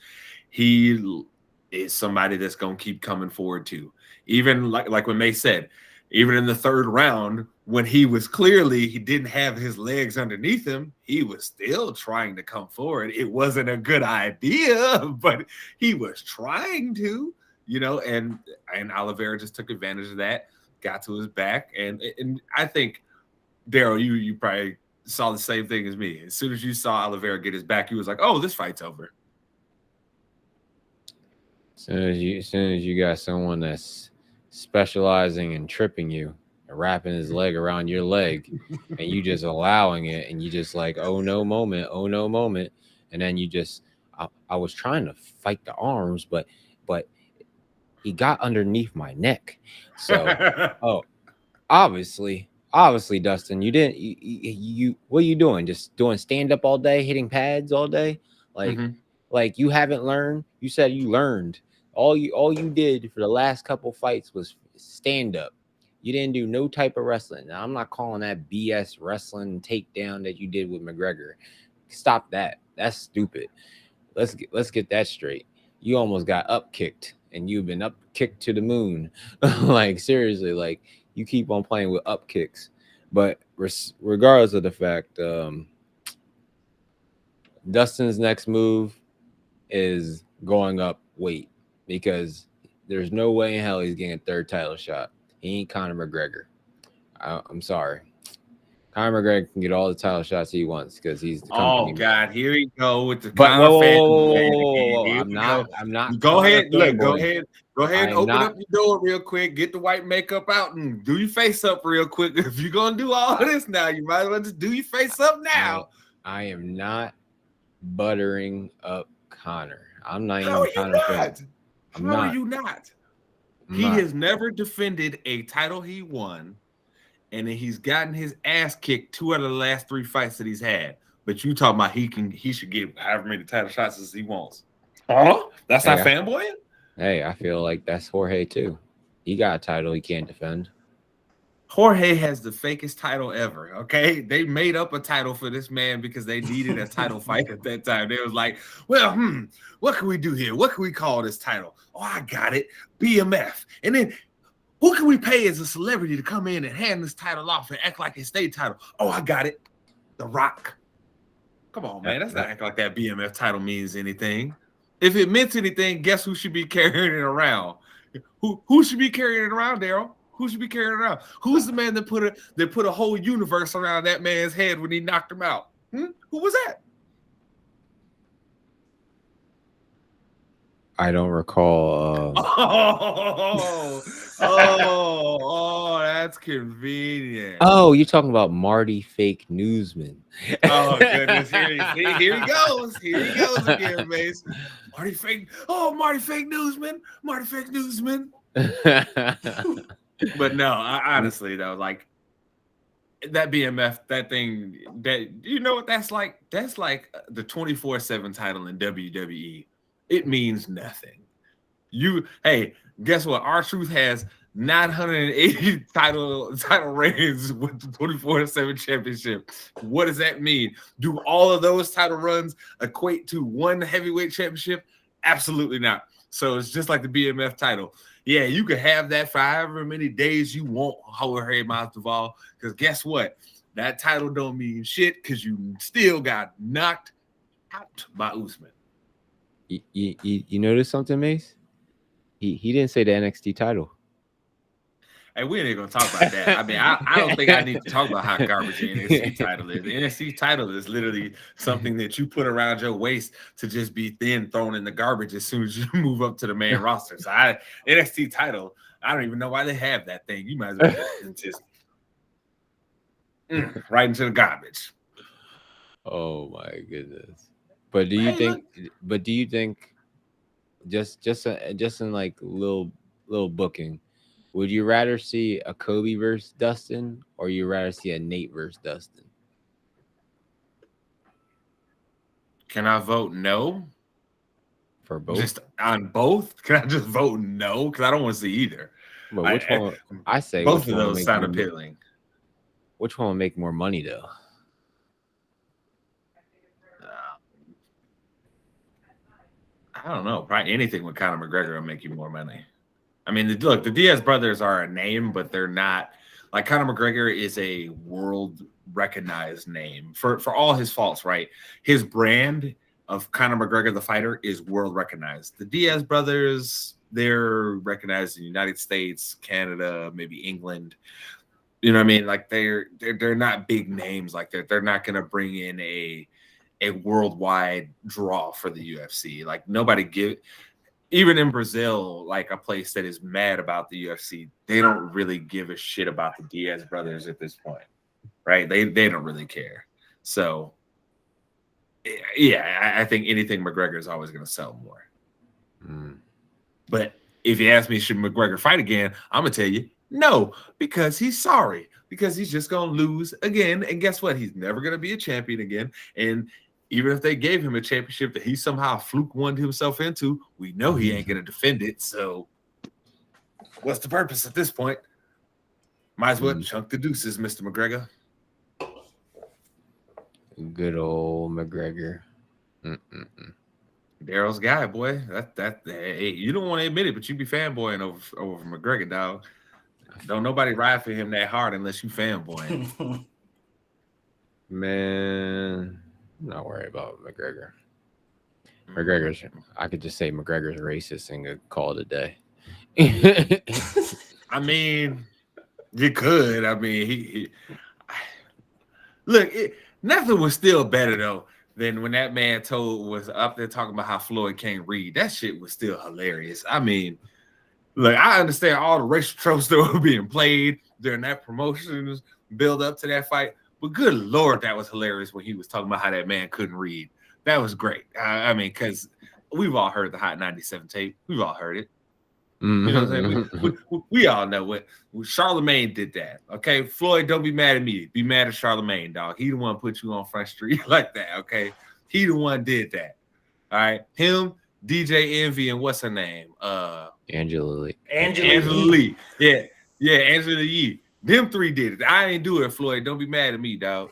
he is somebody that's gonna keep coming forward too. Even like when May said, even in the third round, when he didn't have his legs underneath him, he was still trying to come forward. It wasn't a good idea, but he was trying to, and Oliveira just took advantage of that, got to his back. And I think, Darrell, you probably saw the same thing as me. As soon as you saw Oliveira get his back, you was like, oh, this fight's over. As soon as you got someone that's specializing in tripping you and wrapping his leg around your leg and you just allowing it and you just like, oh no moment. And then you just, I was trying to fight the arms, but he got underneath my neck. So, Obviously, Dustin, you didn't. You what are you doing? Just doing stand up all day, hitting pads all day, like Mhm. like you haven't learned. You said you learned. All you did for the last couple fights was stand up. You didn't do no type of wrestling. Now, I'm not calling that BS wrestling takedown that you did with McGregor. Stop that. That's stupid. Let's get that straight. You almost got up kicked, and you've been up kicked to the moon. Like seriously, like you keep on playing with up kicks. But regardless of the fact, Dustin's next move is going up weight because there's no way in hell he's getting a third title shot. He ain't Conor McGregor. I'm sorry. Conor McGregor can get all the title shots he wants because he's the company. Oh God, here we go with the But Conor fan. whoa. Here I'm we not. go. I'm not. Go Conor ahead, look. Go fanboy. ahead. Go ahead and I'm open not- up your door real quick. Get the white makeup out and do your face up real quick. If you're gonna do all of this now, you might as well just do your face up now. I am not buttering up Conor. I'm not How are even you Conor fan. not? How are you not? He has never defended a title he won, and then he's gotten his ass kicked 2 out of the last 3 fights that he's had. But you talking about he should get however many title shots as he wants. Oh, that's not fanboying? Hey, I feel like that's Jorge too. He got a title he can't defend. Jorge has the fakest title ever. Okay, they made up a title for this man because they needed a title fight at that time. They was like, well, what can we do here? What can we call this title? Oh, I got it, BMF. And then who can we pay as a celebrity to come in and hand this title off and act like it's state title? Oh, I got it, The Rock. Come on, man, that's not act like that BMF title means anything. If it meant anything, guess who should be carrying it around? Who should be carrying it around, Darrell? Who should be carrying it around? Who's the man that put a whole universe around that man's head when he knocked him out? Who was that? I don't recall. That's convenient. Oh, you're talking about Marty Fake Newsman. Oh goodness, here he goes. Here he goes again, Mace. Marty Fake Newsman. Marty Fake Newsman. But no, honestly though, like that BMF, that thing, that you know what that's like? That's like the 24/7 title in WWE. It means nothing. Hey, guess what? R-Truth has 980 title reigns with the 24/7 championship. What does that mean? Do all of those title runs equate to one heavyweight championship? Absolutely not. So it's just like the BMF title. Yeah, you can have that for however many days you want, Jorge Masvidal, because guess what? That title don't mean shit because you still got knocked out by Usman. You notice something, Mace? He didn't say the NXT title. Hey, we ain't gonna talk about that. I mean, I don't think I need to talk about how garbage the NXT title is. The NXT title is literally something that you put around your waist to just be then thrown in the garbage as soon as you move up to the main roster. So NXT title, I don't even know why they have that thing. You might as well just right into the garbage. Oh my goodness! But do you think? Look. But do you think? Just in like little booking. Would you rather see a Kobe versus Dustin, or you rather see a Nate versus Dustin? Can I vote no? For both? Just on both? Can I just vote no? Because I don't want to see either. But which one? I say both of those sound appealing. Which one will make more money though? I don't know. Probably anything with Conor McGregor will make you more money. I mean, look, the Diaz brothers are a name, but they're not like Conor McGregor is a world recognized name for all his faults, right? His brand of Conor McGregor, the fighter, is world recognized. The Diaz brothers, they're recognized in the United States, Canada, maybe England. You know what I mean? Like they're not big names like that. They're not going to bring in a worldwide draw for the UFC. Like nobody even in Brazil, like a place that is mad about the UFC, they don't really give a shit about the Diaz brothers at this point, right? They don't really care. So, yeah, I think anything McGregor is always going to sell more. But if you ask me, should McGregor fight again? I'm going to tell you, No, because he's sorry. Because he's just going to lose again. And guess what? He's never going to be a champion again. And even if they gave him a championship that he somehow fluke won himself into, we know he ain't going to defend it. So what's the purpose at this point? Might as well chunk the deuces, Mr. McGregor. Good old McGregor. Darrell's guy, boy. Hey, you don't want to admit it, but you be fanboying over McGregor, dog. Don't nobody ride for him that hard unless you fanboying. Man, I'm not worried about McGregor. I could just say McGregor's racist and call it a day. I mean, you could. I mean, he look. Nothing was still better though than when that man was up there talking about how Floyd can't read. That shit was still hilarious. I mean, look, I understand all the racial tropes that were being played during that promotions build up to that fight, but good Lord, that was hilarious when he was talking about how that man couldn't read. That was great. I mean, because we've all heard the Hot 97 tape. We've all heard it. You know what I'm saying? We all know what Charlemagne did that. Okay, Floyd, don't be mad at me. Be mad at Charlemagne, dog. He the one put you on Front Street like that. Okay, he the one did that. All right, him, DJ Envy, and what's her name? Angela Lee. Angela Lee. Yeah, Angela Yee. Them three did it. I ain't do it, Floyd. Don't be mad at me, dog.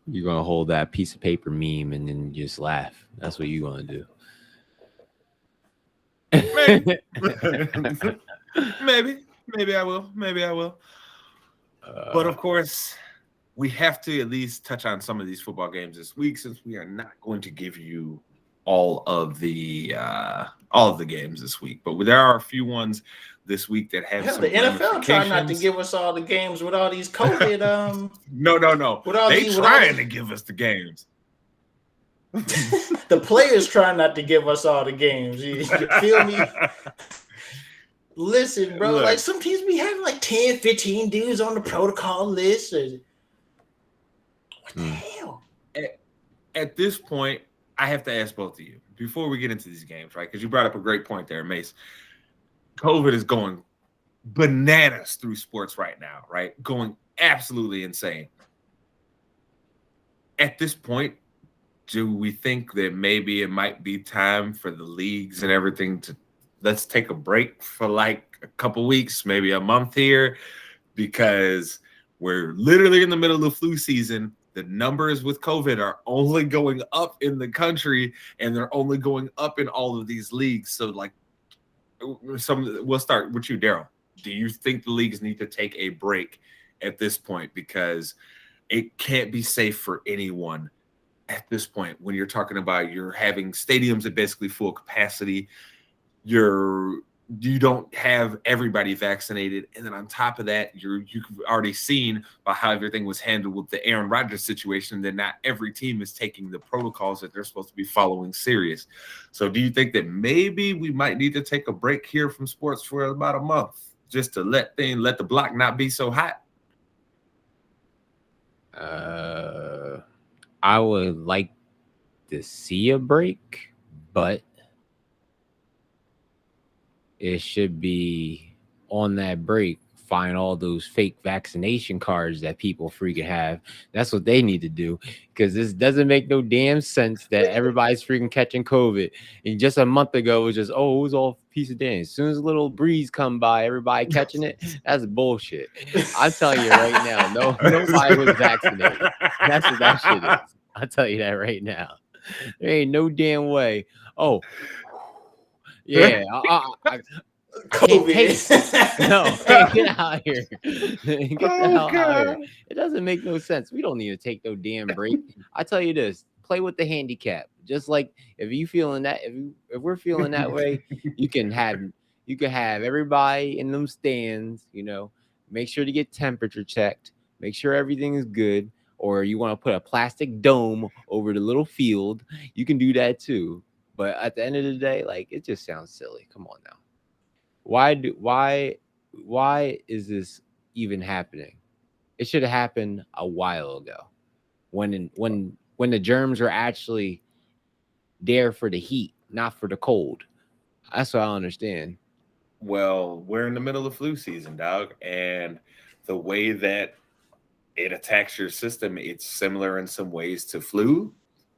You're gonna hold that piece of paper meme and then just laugh. That's what you're gonna do. Maybe. maybe I will. But of course, we have to at least touch on some of these football games this week, since we are not going to give you all of the games this week. But there are a few ones this week that have some the NFL trying not to give us all the games with all these COVID. No. They trying to give us the games. The players trying not to give us all the games. You feel me? Listen, bro, look, like some teams be having like 10, 15 dudes on the protocol list. What the hell? At this point, I have to ask both of you before we get into these games, right? Because you brought up a great point there, Mace. COVID is going bananas through sports right now, right? Going absolutely insane. At this point, do we think that maybe it might be time for the leagues and everything to let's take a break for like a couple weeks, maybe a month here, because we're literally in the middle of flu season. The numbers with COVID are only going up in the country, and they're only going up in all of these leagues. So, like, we'll start with you, Darrell. Do you think the leagues need to take a break at this point? Because it can't be safe for anyone at this point when you're talking about you're having stadiums at basically full capacity. You don't have everybody vaccinated, and then on top of that, you've already seen by how everything was handled with the Aaron Rodgers situation that not every team is taking the protocols that they're supposed to be following serious. So do you think that maybe we might need to take a break here from sports for about a month just to let the block not be so hot? I would like to see a break, but it should be on that break. Find all those fake vaccination cards that people freaking have. That's what they need to do, because this doesn't make no damn sense that everybody's freaking catching COVID. And just a month ago, it was just, it was all piece of damn. As soon as a little breeze come by, everybody catching it. That's bullshit. I'm telling you right now, nobody was vaccinated. That's what that shit is. I'll tell you that right now. There ain't no damn way. Oh, yeah. COVID. No, get out of here. Get the hell out of here. It doesn't make no sense. We don't need to take no damn break. I tell you this, play with the handicap. Just like if you feeling that, if we're feeling that way, you can have everybody in them stands, make sure to get temperature checked, make sure everything is good, or you want to put a plastic dome over the little field, you can do that too. But at the end of the day, like, it just sounds silly. Come on now. Why is this even happening? It should have happened a while ago, when the germs were actually there for the heat, not for the cold. That's what I understand. Well, we're in the middle of flu season, dog, and the way that it attacks your system, it's similar in some ways to flu.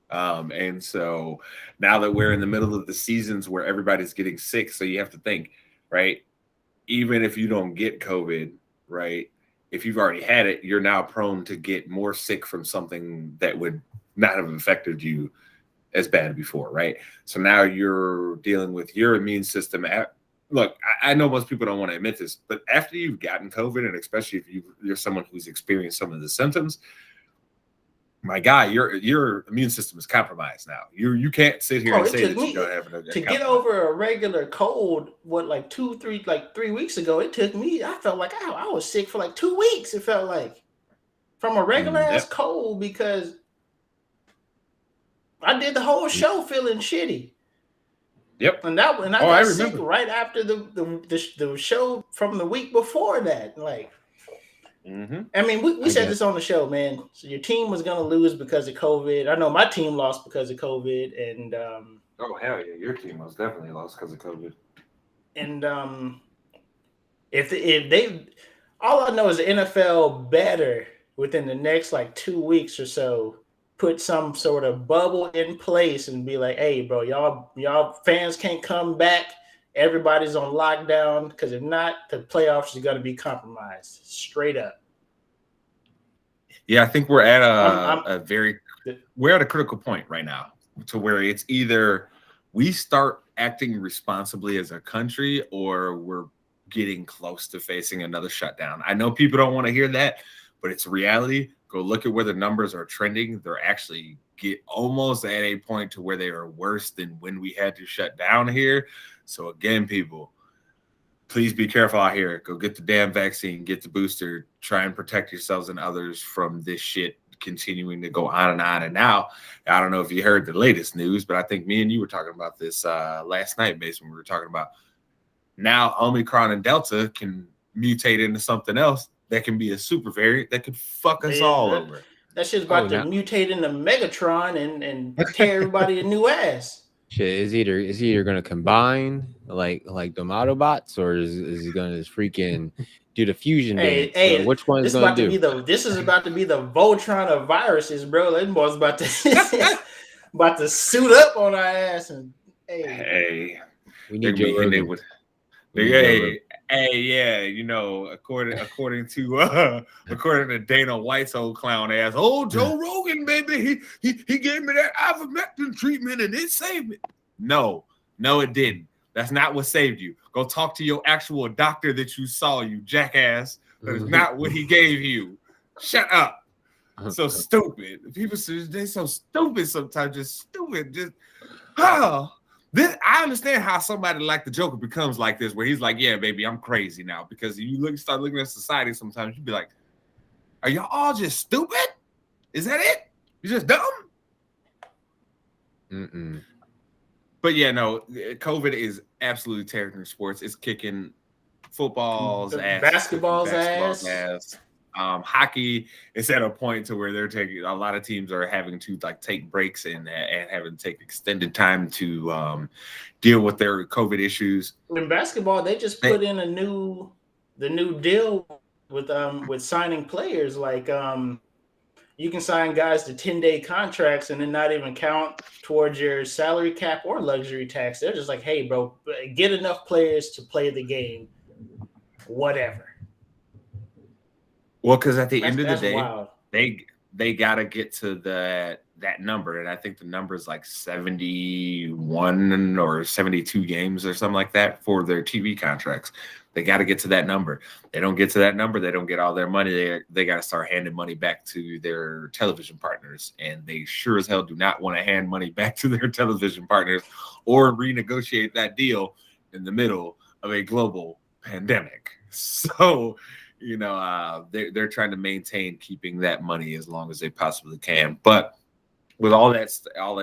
And so now that we're in the middle of the seasons where everybody's getting sick, so you have to think, right? Even if you don't get COVID, right? If you've already had it, you're now prone to get more sick from something that would not have affected you as bad before, right? So now you're dealing with your immune system. Look, I know most people don't want to admit this, but after you've gotten COVID, and especially if you're someone who's experienced some of the symptoms, my guy, your immune system is compromised now. You can't sit here and say that you don't have it. To get over a regular cold, like 3 weeks ago, it took me. I felt like I was sick for like 2 weeks. It felt like from a regular ass cold because I did the whole show feeling shitty. Yep. And I got sick right after the show from the week before that. Like, I mean, we said this on the show, man. So your team was gonna lose because of COVID. I know my team lost because of COVID, and oh hell yeah, your team was definitely lost because of COVID. And if they, all I know is the NFL better within the next like 2 weeks or so put some sort of bubble in place and be like, hey, bro, y'all fans can't come back. Everybody's on lockdown because if not, the playoffs are going to be compromised straight up. Yeah, I think we're at we're at a critical point right now to where it's either we start acting responsibly as a country or we're getting close to facing another shutdown. I know people don't want to hear that, but it's reality. Go look at where the numbers are trending. They're actually get almost at a point to where they are worse than when we had to shut down here. So again, people, please be careful out here. Go get the damn vaccine, get the booster, try and protect yourselves and others from this shit continuing to go on and on. And now, I don't know if you heard the latest news, but I think me and you were talking about this last night, Mason. We were talking about now Omicron and Delta can mutate into something else that can be a super variant that could fuck us all over. That shit's about to mutate into Megatron and tear everybody a new ass. Shit, is he either gonna combine like the Autobots, or is he gonna just freaking do the fusion dance? Hey, which one is gonna do? This is about to be the Voltron of viruses, bro. That boy's about to suit up on our ass and hey, we need Jerome. Hey, yeah, you know, according to Dana White's old clown ass, Joe Rogan, baby, he gave me that ivermectin treatment and it saved me. No, it didn't. That's not what saved you. Go talk to your actual doctor that you saw, you jackass. That is not what he gave you. Shut up. So stupid. People say they're so stupid sometimes. Just stupid. Just I understand how somebody like the Joker becomes like this, where he's like, yeah, baby, I'm crazy now. Because you start looking at society sometimes, you'd be like, are y'all all just stupid? Is that it? You're just dumb? But yeah, no, COVID is absolutely tearing sports. It's kicking football's ass. Basketball's ass. Hockey is at a point to where they're taking, a lot of teams are having to like take breaks and having to take extended time to deal with their COVID issues. In basketball, they just put in the new deal with signing players. Like you can sign guys to 10-day contracts and then not even count towards your salary cap or luxury tax. They're just like, hey, bro, get enough players to play the game, whatever. Well, because at the end of the day, they got to get to that number. And I think the number is like 71 or 72 games or something like that for their TV contracts. They got to get to that number. They don't get to that number, they don't get all their money. They got to start handing money back to their television partners. And they sure as hell do not want to hand money back to their television partners or renegotiate that deal in the middle of a global pandemic. So, you know, they're trying to maintain keeping that money as long as they possibly can. But with all that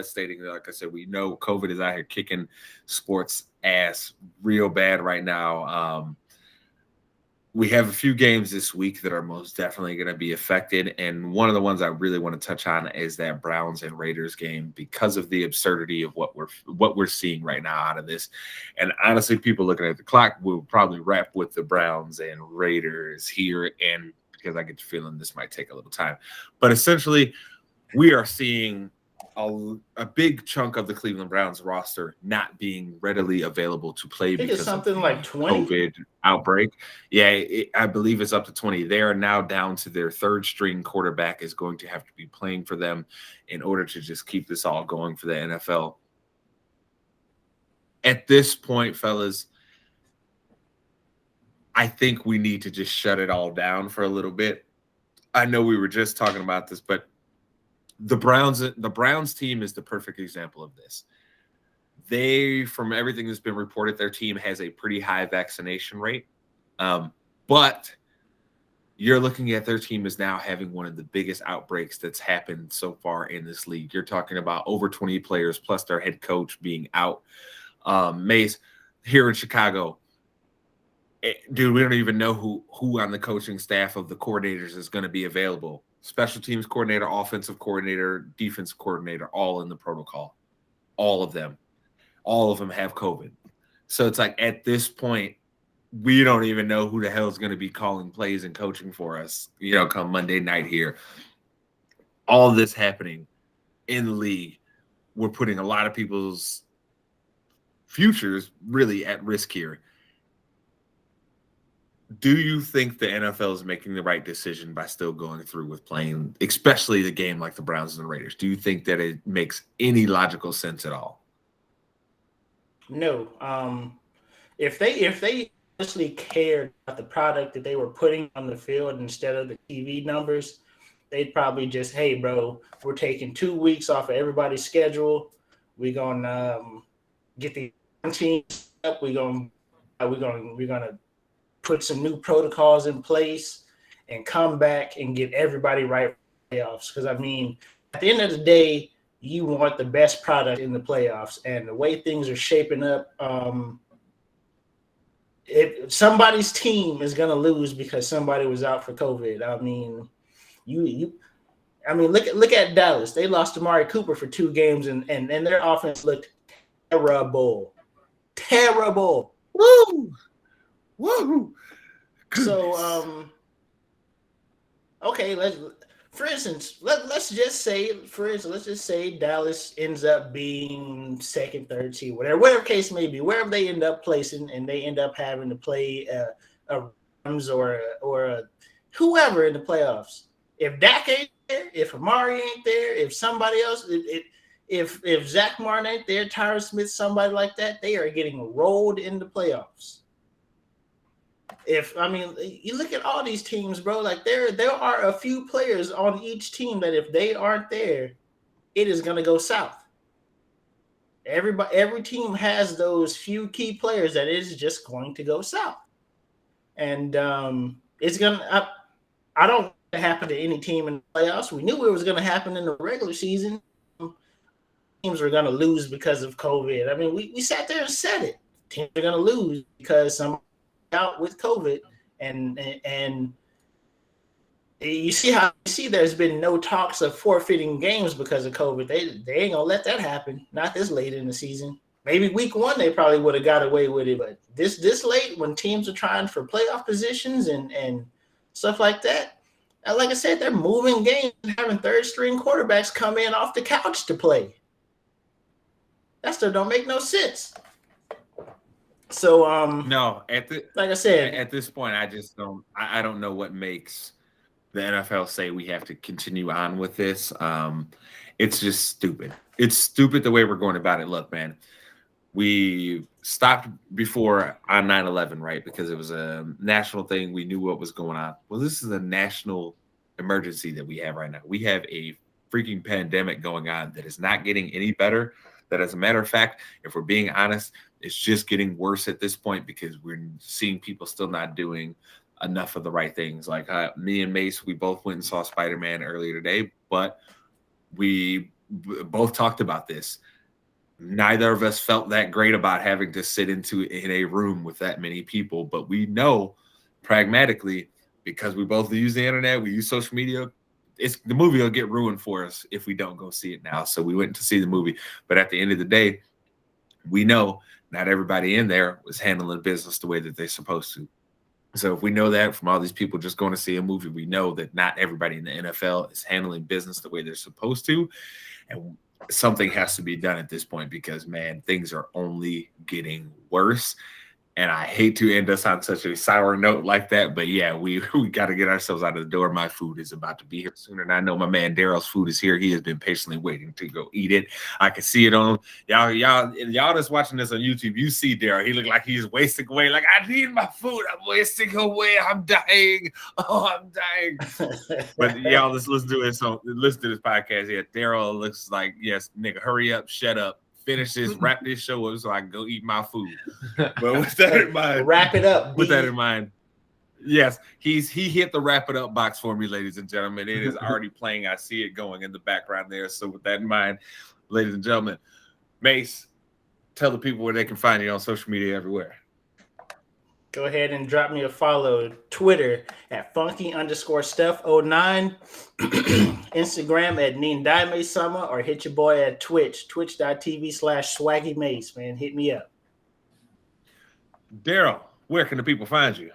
stating, like I said, we know COVID is out here kicking sports ass real bad right now. we have a few games this week that are most definitely going to be affected. And one of the ones I really want to touch on is that Browns and Raiders game because of the absurdity of what we're seeing right now out of this. And honestly, people looking at the clock will probably wrap with the Browns and Raiders here. And because I get the feeling this might take a little time. But essentially, we are seeing a big chunk of the Cleveland Browns roster not being readily available to play because something of the like 20 COVID outbreak. Yeah, I believe it's up to 20. They are now down to their third string quarterback is going to have to be playing for them in order to just keep this all going for the NFL. At this point, fellas, I think we need to just shut it all down for a little bit. I know we were just talking about this, but the Browns team is the perfect example of this. They, from everything that's been reported, their team has a pretty high vaccination rate. But you're looking at their team is now having one of the biggest outbreaks that's happened so far in this league. You're talking about over 20 players plus their head coach being out. Mace, here in Chicago, dude, we don't even know who on the coaching staff of the coordinators is going to be available. Special teams coordinator, offensive coordinator, defensive coordinator, all in the protocol. All of them. All of them have COVID. So it's like at this point, we don't even know who the hell is going to be calling plays and coaching for us, come Monday night here. All of this happening in the league, we're putting a lot of people's futures really at risk here. Do you think the NFL is making the right decision by still going through with playing, especially the game like the Browns and the Raiders? Do you think that it makes any logical sense at all? No. If they honestly cared about the product that they were putting on the field instead of the TV numbers, they'd probably just, hey, bro, we're taking 2 weeks off of everybody's schedule. We're gonna get the teams up. We're gonna put some new protocols in place and come back and get everybody right for playoffs. Because, I mean, at the end of the day, you want the best product in the playoffs. And the way things are shaping up, if somebody's team is going to lose because somebody was out for COVID. I mean, look at Dallas. They lost Amari Cooper for 2 games, and their offense looked terrible. Terrible. Woo! Woo! So, okay, let's just say Dallas ends up being second, third seed, whatever case may be, wherever they end up placing, and they end up having to play a Rams or a whoever in the playoffs. If Dak ain't there, if Amari ain't there, if somebody else, if Zach Martin ain't there, Tyron Smith, somebody like that, they are getting rolled in the playoffs. You look at all these teams, bro, like there are a few players on each team that if they aren't there, it is going to go south. Every team has those few key players that is just going to go south. And it's going to – I don't want it to happen to any team in the playoffs. We knew it was going to happen in the regular season. Teams were going to lose because of COVID. I mean, we sat there and said it. Teams are going to lose because some – out with COVID, and you see there's been no talks of forfeiting games because of COVID. They ain't gonna let that happen. Not this late in the season. Maybe week 1 they probably would have got away with it, but this late when teams are trying for playoff positions and stuff like that. And like I said, they're moving games and having third string quarterbacks come in off the couch to play. That still don't make no sense. So no, like I said, at this point, I just don't. I don't know what makes the NFL say we have to continue on with this. It's just stupid. It's stupid the way we're going about it. Look, man, we stopped before on 9/11, right? Because it was a national thing. We knew what was going on. Well, this is a national emergency that we have right now. We have a freaking pandemic going on that is not getting any better. That, as a matter of fact, if we're being honest, it's just getting worse at this point because we're seeing people still not doing enough of the right things. Like me and Mace, we both went and saw Spider-Man earlier today, but we both talked about this. Neither of us felt that great about having to sit in a room with that many people, but we know pragmatically, because we both use the internet, we use social media, the movie will get ruined for us if we don't go see it now. So we went to see the movie. But at the end of the day, we know not everybody in there was handling business the way that they're supposed to. So if we know that from all these people just going to see a movie, we know that not everybody in the NFL is handling business the way they're supposed to. And something has to be done at this point because, man, things are only getting worse. And I hate to end us on such a sour note like that, but yeah, we got to get ourselves out of the door. My food is about to be here sooner, and I know my man Darrell's food is here. He has been patiently waiting to go eat it. I can see it on y'all that's watching this on YouTube. You see Darrell. He looked like he's wasting away. Like, I need my food. I'm wasting away. I'm dying. Oh, I'm dying. But y'all, let's do it. So listen to this podcast here. Darrell looks like, yes, nigga, hurry up, shut up. Finish this, wrap this show up so I can go eat my food. But with that in mind, wrap it up. With that in mind, yes, he hit the wrap it up box for me, ladies and gentlemen. It is already playing. I see it going in the background there. So with that in mind, ladies and gentlemen, Mace, tell the people where they can find you on social media everywhere. Go ahead and drop me a follow. Twitter at funky_stuff09. Instagram at Nindime Summer, or hit your boy at twitch.tv/swaggymace, man. Hit me up. Darrell, where can the people find you?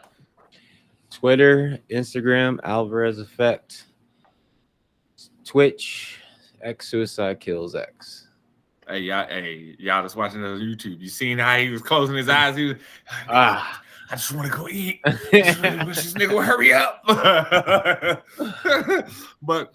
Twitter, Instagram, Alvarez Effect. Twitch, X Suicide Kills X. Hey, y'all that's watching this on YouTube. You seen how he was closing his eyes? He was, I just want to go eat. I just really wish this nigga would hurry up. But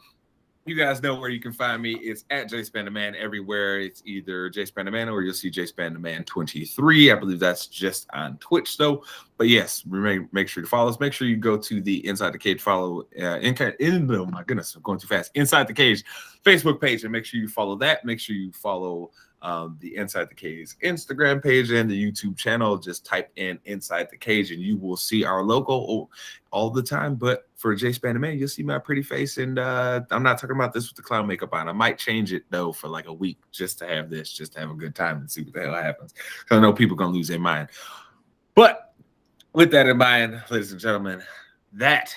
you guys know where you can find me. It's at JSpandaman everywhere. It's either JSpandaman or you'll see JSpandaman23. I believe that's just on Twitch, though. But yes, make sure to follow us. Make sure you go to the Inside the Cage oh my goodness, I'm going too fast. Inside the Cage Facebook page, and make sure you follow that. Make sure you follow the Inside the Cage Instagram page and the YouTube channel. Just type in Inside the Cage and you will see our logo all the time. But for JSpandaman, you'll see my pretty face. And I'm not talking about this with the clown makeup on. I might change it though for like a week just to have this, just to have a good time and see what the hell happens. Because I know people are gonna lose their mind. But with that in mind, ladies and gentlemen, that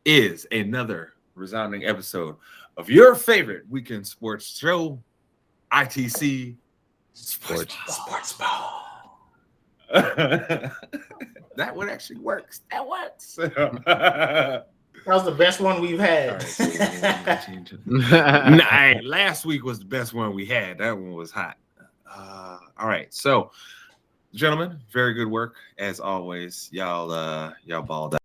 is another resounding episode of your favorite weekend sports show, ITC Sportsball. That one actually works. That works. That was the best one we've had. Right, last week was the best one we had. That one was hot. All right, so gentlemen, very good work as always. Y'all balled out.